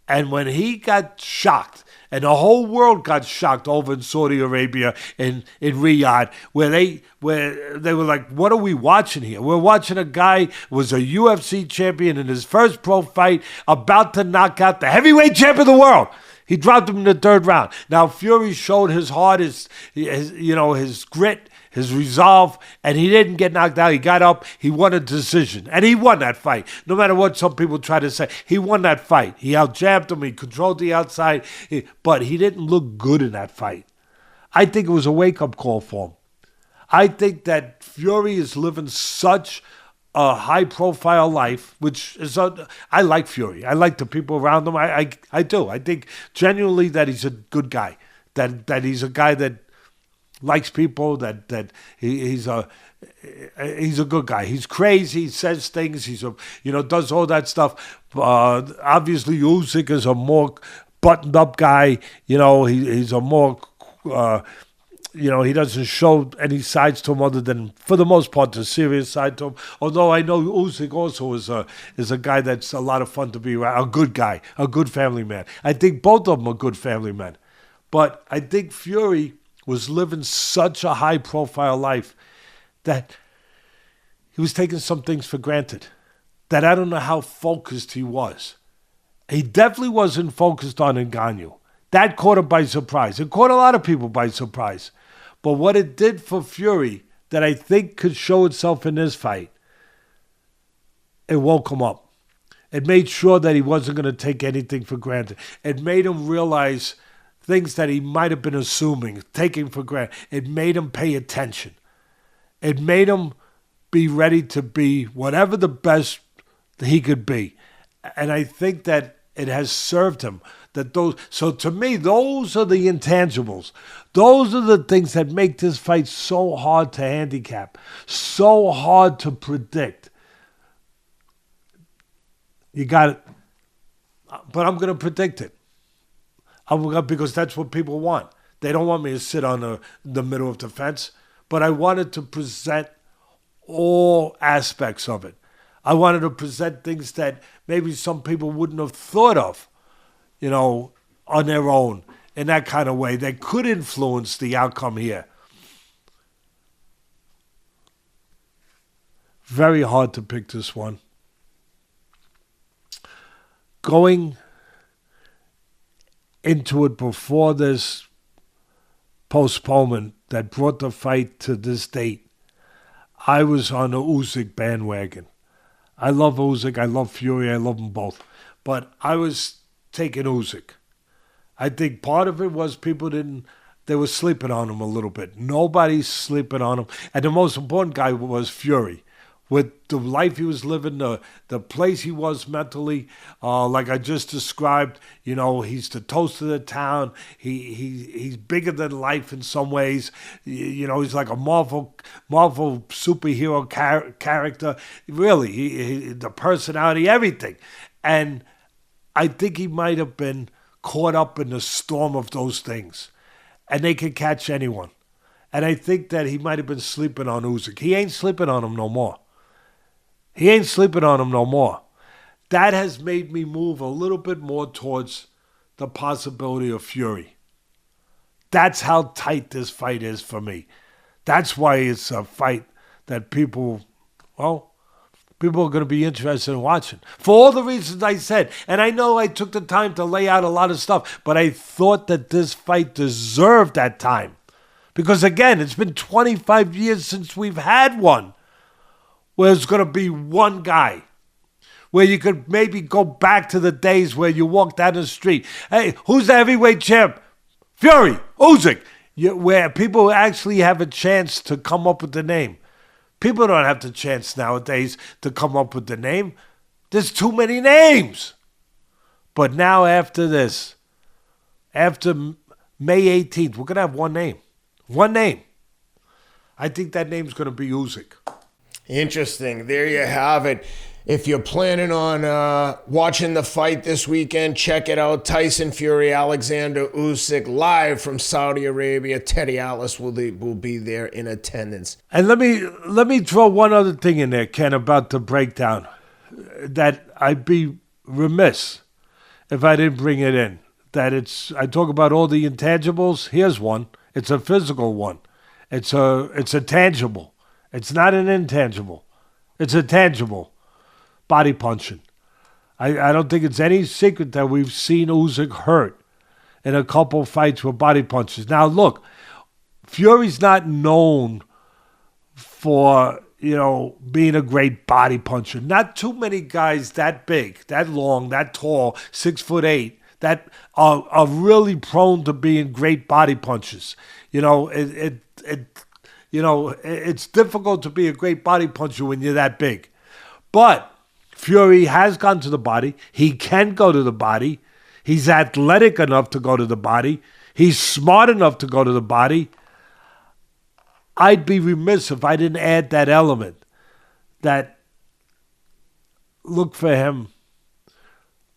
and when he got shocked, and the whole world got shocked over in Saudi Arabia, in Riyadh, where they were like, what are we watching here? We're watching a guy who was a UFC champion in his first pro fight, about to knock out the heavyweight champion of the world. He dropped him in the third round. Now, Fury showed his heart, his grit, his resolve, and he didn't get knocked out. He got up, he won a decision, and he won that fight. No matter what some people try to say, he won that fight. He out-jabbed him, he controlled the outside, but he didn't look good in that fight. I think it was a wake-up call for him. I think that Fury is living such a high-profile life, which is I like Fury. I like the people around him. I do. I think genuinely that he's a good guy. That he's a guy that likes people. That he's a good guy. He's crazy. He says things. Does all that stuff. Obviously, Usyk is a more buttoned-up guy. He's a more he doesn't show any sides to him other than, for the most part, the serious side to him. Although I know Usyk also is a guy that's a lot of fun to be around, a good guy, a good family man. I think both of them are good family men. But I think Fury was living such a high-profile life that he was taking some things for granted, that I don't know how focused he was. He definitely wasn't focused on Ngannou. That caught him by surprise. It caught a lot of people by surprise. But what it did for Fury, that I think could show itself in this fight, it woke him up. It made sure that he wasn't going to take anything for granted. It made him realize things that he might have been assuming, taking for granted. It made him pay attention. It made him be ready to be whatever the best he could be. And I think that it has served him. So to me, those are the intangibles. Those are the things that make this fight so hard to handicap, so hard to predict. You got it. But I'm going to predict it. Because that's what people want. They don't want me to sit on the middle of the fence. But I wanted to present all aspects of it. I wanted to present things that maybe some people wouldn't have thought of, on their own in that kind of way that could influence the outcome here. Very hard to pick this one. Going into it before this postponement that brought the fight to this date, I was on the Usyk bandwagon. I love Usyk. I love Fury. I love them both. But I was taking Usyk. I think part of it was they were sleeping on him a little bit. Nobody's sleeping on him. And the most important guy was Fury. With the life he was living, the place he was mentally, like I just described, he's the toast of the town. He's bigger than life in some ways. He's like a Marvel superhero character. Really, the personality, everything. And I think he might have been caught up in the storm of those things. And they could catch anyone. And I think that he might have been sleeping on Usyk. He ain't sleeping on him no more. That has made me move a little bit more towards the possibility of Fury. That's how tight this fight is for me. That's why it's a fight that people are going to be interested in watching. For all the reasons I said. And I know I took the time to lay out a lot of stuff, but I thought that this fight deserved that time. Because again, it's been 25 years since we've had one where it's going to be one guy. Where you could maybe go back to the days where you walked down the street. Hey, who's the heavyweight champ? Fury, Usyk. Where people actually have a chance to come up with the name. People don't have the chance nowadays to come up with the name. There's too many names. But now after this, after May 18th, we're going to have one name. One name. I think that name's going to be Usyk. Interesting. There you have it. If you're planning on watching the fight this weekend, check it out. Tyson Fury, Oleksandr Usyk, live from Saudi Arabia. Teddy Atlas will be there in attendance. And let me throw one other thing in there, Ken, about the breakdown. That I'd be remiss if I didn't bring it in. I talk about all the intangibles. Here's one. It's a physical one. It's a tangible. It's not an intangible. It's a tangible. Body punching. I don't think it's any secret that we've seen Usyk hurt in a couple fights with body punches. Now, look, Fury's not known for, being a great body puncher. Not too many guys that big, that long, that tall, 6'8", that are really prone to being great body punchers. It's difficult to be a great body puncher when you're that big. But Fury has gone to the body. He can go to the body. He's athletic enough to go to the body. He's smart enough to go to the body. I'd be remiss if I didn't add that element. That look for him.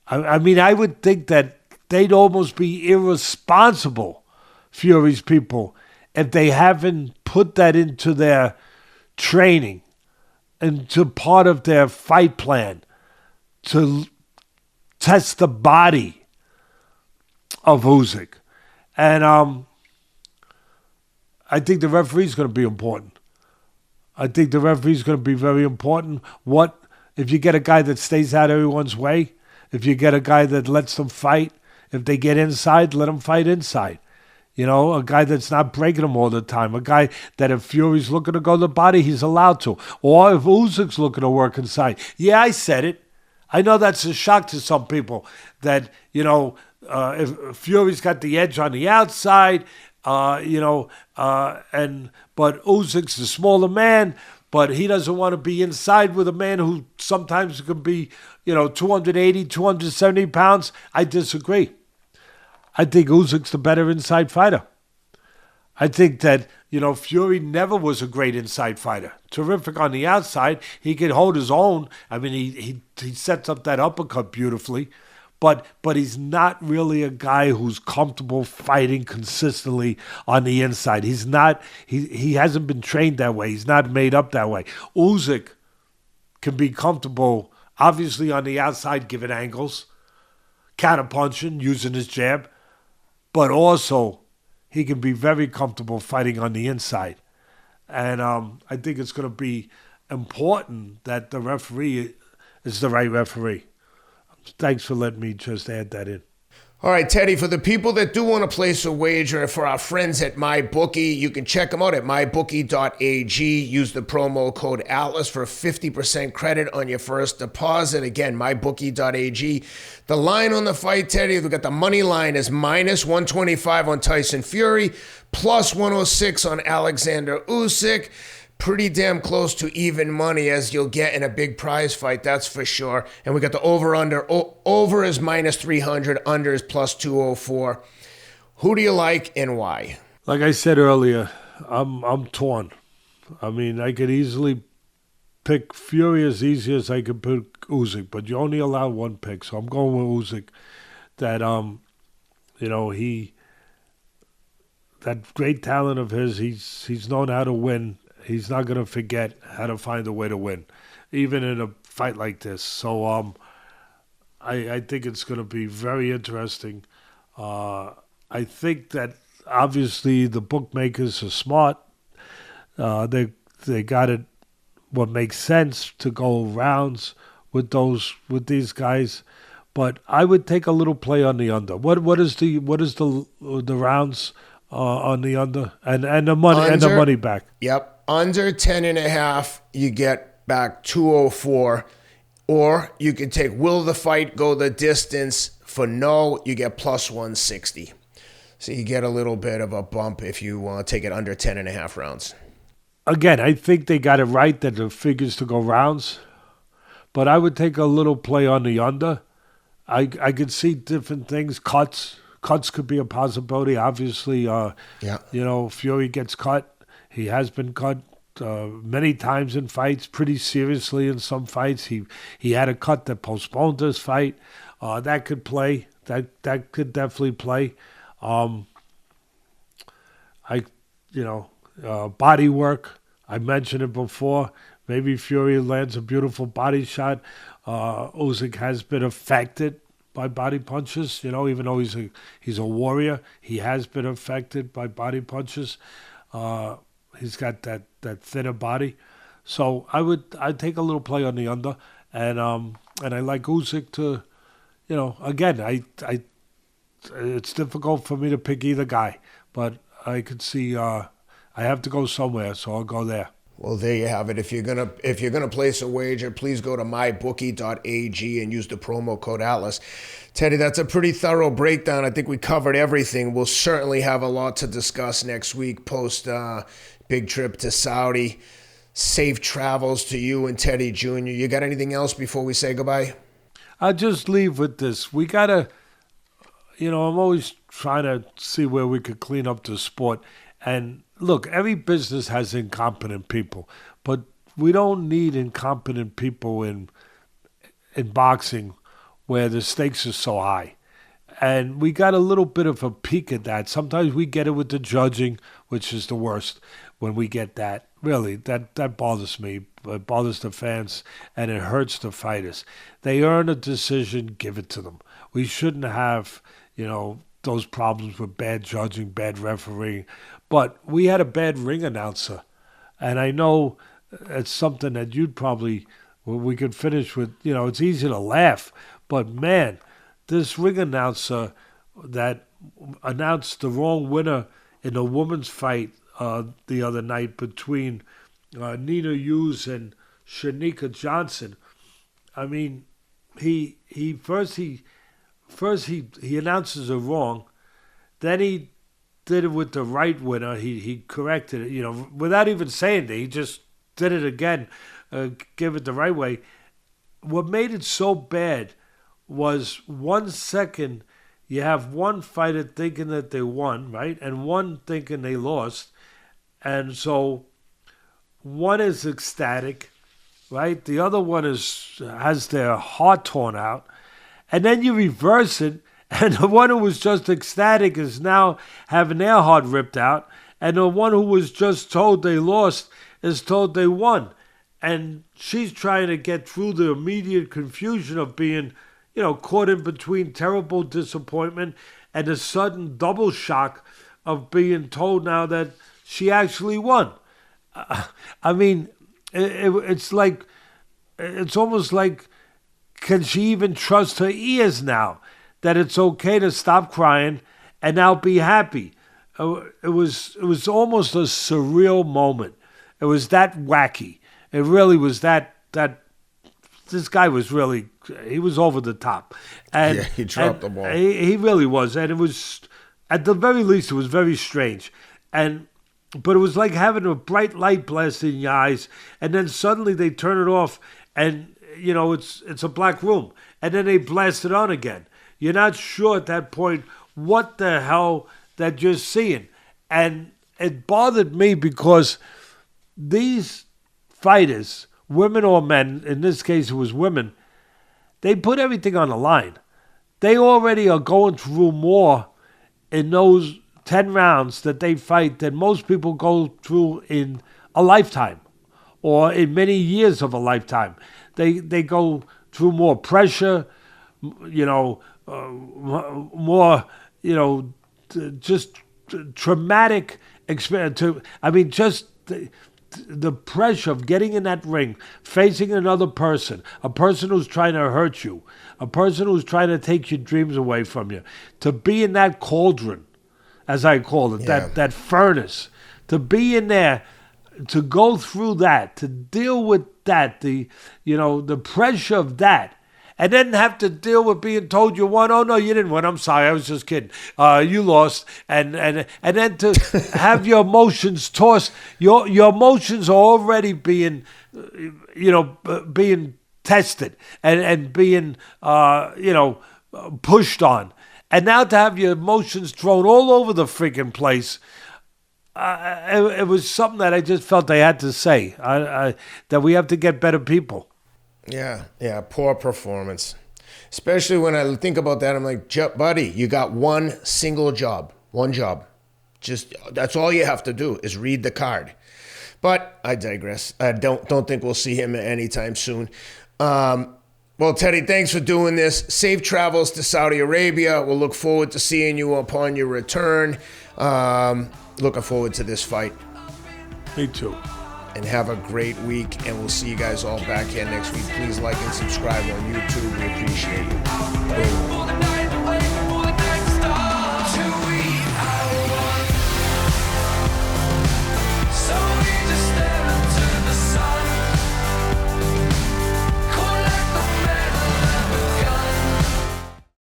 I mean, I would think that they'd almost be irresponsible, Fury's people, if they haven't put that into their training, into part of their fight plan, to test the body of Usyk. And I think the referee's going to be important. I think the referee's going to be very important. What if you get a guy that stays out everyone's way? If you get a guy that lets them fight, if they get inside, let them fight inside. A guy that's not breaking them all the time. A guy that if Fury's looking to go to the body, he's allowed to. Or if Usyk's looking to work inside. Yeah, I said it. I know that's a shock to some people that, if Fury's got the edge on the outside, but Usyk's the smaller man, but he doesn't want to be inside with a man who sometimes can be, 280, 270 pounds. I disagree. I think Usyk's the better inside fighter. I think that, Fury never was a great inside fighter. Terrific on the outside. He could hold his own. I mean, he sets up that uppercut beautifully. But he's not really a guy who's comfortable fighting consistently on the inside. He's not. He hasn't been trained that way. He's not made up that way. Usyk can be comfortable, obviously, on the outside, giving angles, counterpunching, using his jab. But also, he can be very comfortable fighting on the inside. And I think it's going to be important that the referee is the right referee. Thanks for letting me just add that in. All right, Teddy, for the people that do want to place a wager, for our friends at MyBookie, you can check them out at mybookie.ag. Use the promo code ATLAS for 50% credit on your first deposit. Again, mybookie.ag. The line on the fight, Teddy, we've got the money line is minus 125 on Tyson Fury, plus 106 on Oleksandr Usyk. Pretty damn close to even money as you'll get in a big prize fight, that's for sure. And we got the over-under. Over is minus 300, under is plus 204. Who do you like and why? Like I said earlier, I'm torn. I mean, I could easily pick Fury as easy as I could pick Usyk, but you only allow one pick, so I'm going with Usyk. That that great talent of his, he's known how to win. He's not going to forget how to find a way to win, even in a fight like this. So I think it's going to be very interesting. I think that obviously the bookmakers are smart. They got it. What makes sense to go rounds with these guys, but I would take a little play on the under. What is the rounds on the under and the money under, and the money back? Yep. Under 10.5, you get back 204. Or you can take will the fight go the distance. For no, you get plus 160. So you get a little bit of a bump if you take it under 10.5 rounds. Again, I think they got it right that the figures to go rounds. But I would take a little play on the under. I could see different things. Cuts could be a possibility. Obviously, Fury gets cut. He has been cut many times in fights, pretty seriously in some fights. He had a cut that postponed this fight. That could play. That could definitely play. Body work. I mentioned it before. Maybe Fury lands a beautiful body shot. Usyk has been affected by body punches. Even though he's a warrior, he has been affected by body punches. He's got that thinner body, so I'd take a little play on the under, and I like Usyk to, again it's difficult for me to pick either guy, but I could see I have to go somewhere, so I'll go there. Well, there you have it. If you're gonna place a wager, please go to mybookie.ag and use the promo code Atlas. Teddy, that's a pretty thorough breakdown. I think we covered everything. We'll certainly have a lot to discuss next week post big trip to Saudi. Safe travels to you and Teddy Jr. You got anything else before we say goodbye? I'll just leave with this. We gotta, I'm always trying to see where we could clean up the sport. And look, every business has incompetent people, but we don't need incompetent people in boxing where the stakes are so high. And we got a little bit of a peek at that. Sometimes we get it with the judging, which is the worst when we get that. Really, that bothers me. It bothers the fans, and it hurts the fighters. They earn a decision, give it to them. We shouldn't have, those problems with bad judging, bad refereeing. But we had a bad ring announcer, and I know it's something that you'd probably, we could finish with, it's easy to laugh, but man, this ring announcer that announced the wrong winner in a women's fight the other night between Nina Hughes and Shanika Johnson. I mean, he announces it wrong, then he did it with the right winner. He corrected it, without even saying it. He just did it again, gave it the right way. What made it so bad was 1 second you have one fighter thinking that they won, right, and one thinking they lost. And so one is ecstatic, right? The other one has their heart torn out. And then you reverse it, and the one who was just ecstatic is now having their heart ripped out, and the one who was just told they lost is told they won. And she's trying to get through the immediate confusion of being, caught in between terrible disappointment and the sudden double shock of being told now that she actually won. I mean, it's almost like, can she even trust her ears now that it's okay to stop crying and now be happy? It was almost a surreal moment. It was that wacky. It really was that this guy was really, he was over the top. And, yeah, he dropped the ball. He really was. And it was, at the very least, it was very strange. But it was like having a bright light blasted in your eyes, and then suddenly they turn it off, and it's a black room, and then they blast it on again. You're not sure at that point what the hell that you're seeing, and it bothered me because these fighters, women or men, in this case it was women, they put everything on the line. They already are going through more in those 10 rounds that they fight than most people go through in a lifetime or in many years of a lifetime. They go through more pressure, more, just traumatic experience. Just the pressure of getting in that ring, facing another person, a person who's trying to hurt you, a person who's trying to take your dreams away from you, to be in that cauldron, as I call it, that furnace, to be in there, to go through that, to deal with that, the pressure of that, and then have to deal with being told you won. Oh no, you didn't win. I'm sorry, I was just kidding. You lost, and then to have your emotions tossed. Your emotions are already being, being tested and being, pushed on. And now to have your emotions thrown all over the freaking place, it was something that I just felt I had to say, that we have to get better people. Yeah, poor performance. Especially when I think about that, I'm like, buddy, you got one single job. One job. Just, that's all you have to do is read the card. But I digress. I don't think we'll see him anytime soon. Well, Teddy, thanks for doing this. Safe travels to Saudi Arabia. We'll look forward to seeing you upon your return. Looking forward to this fight. Me too. And have a great week, and we'll see you guys all back here next week. Please like and subscribe on YouTube. We appreciate you. Boom.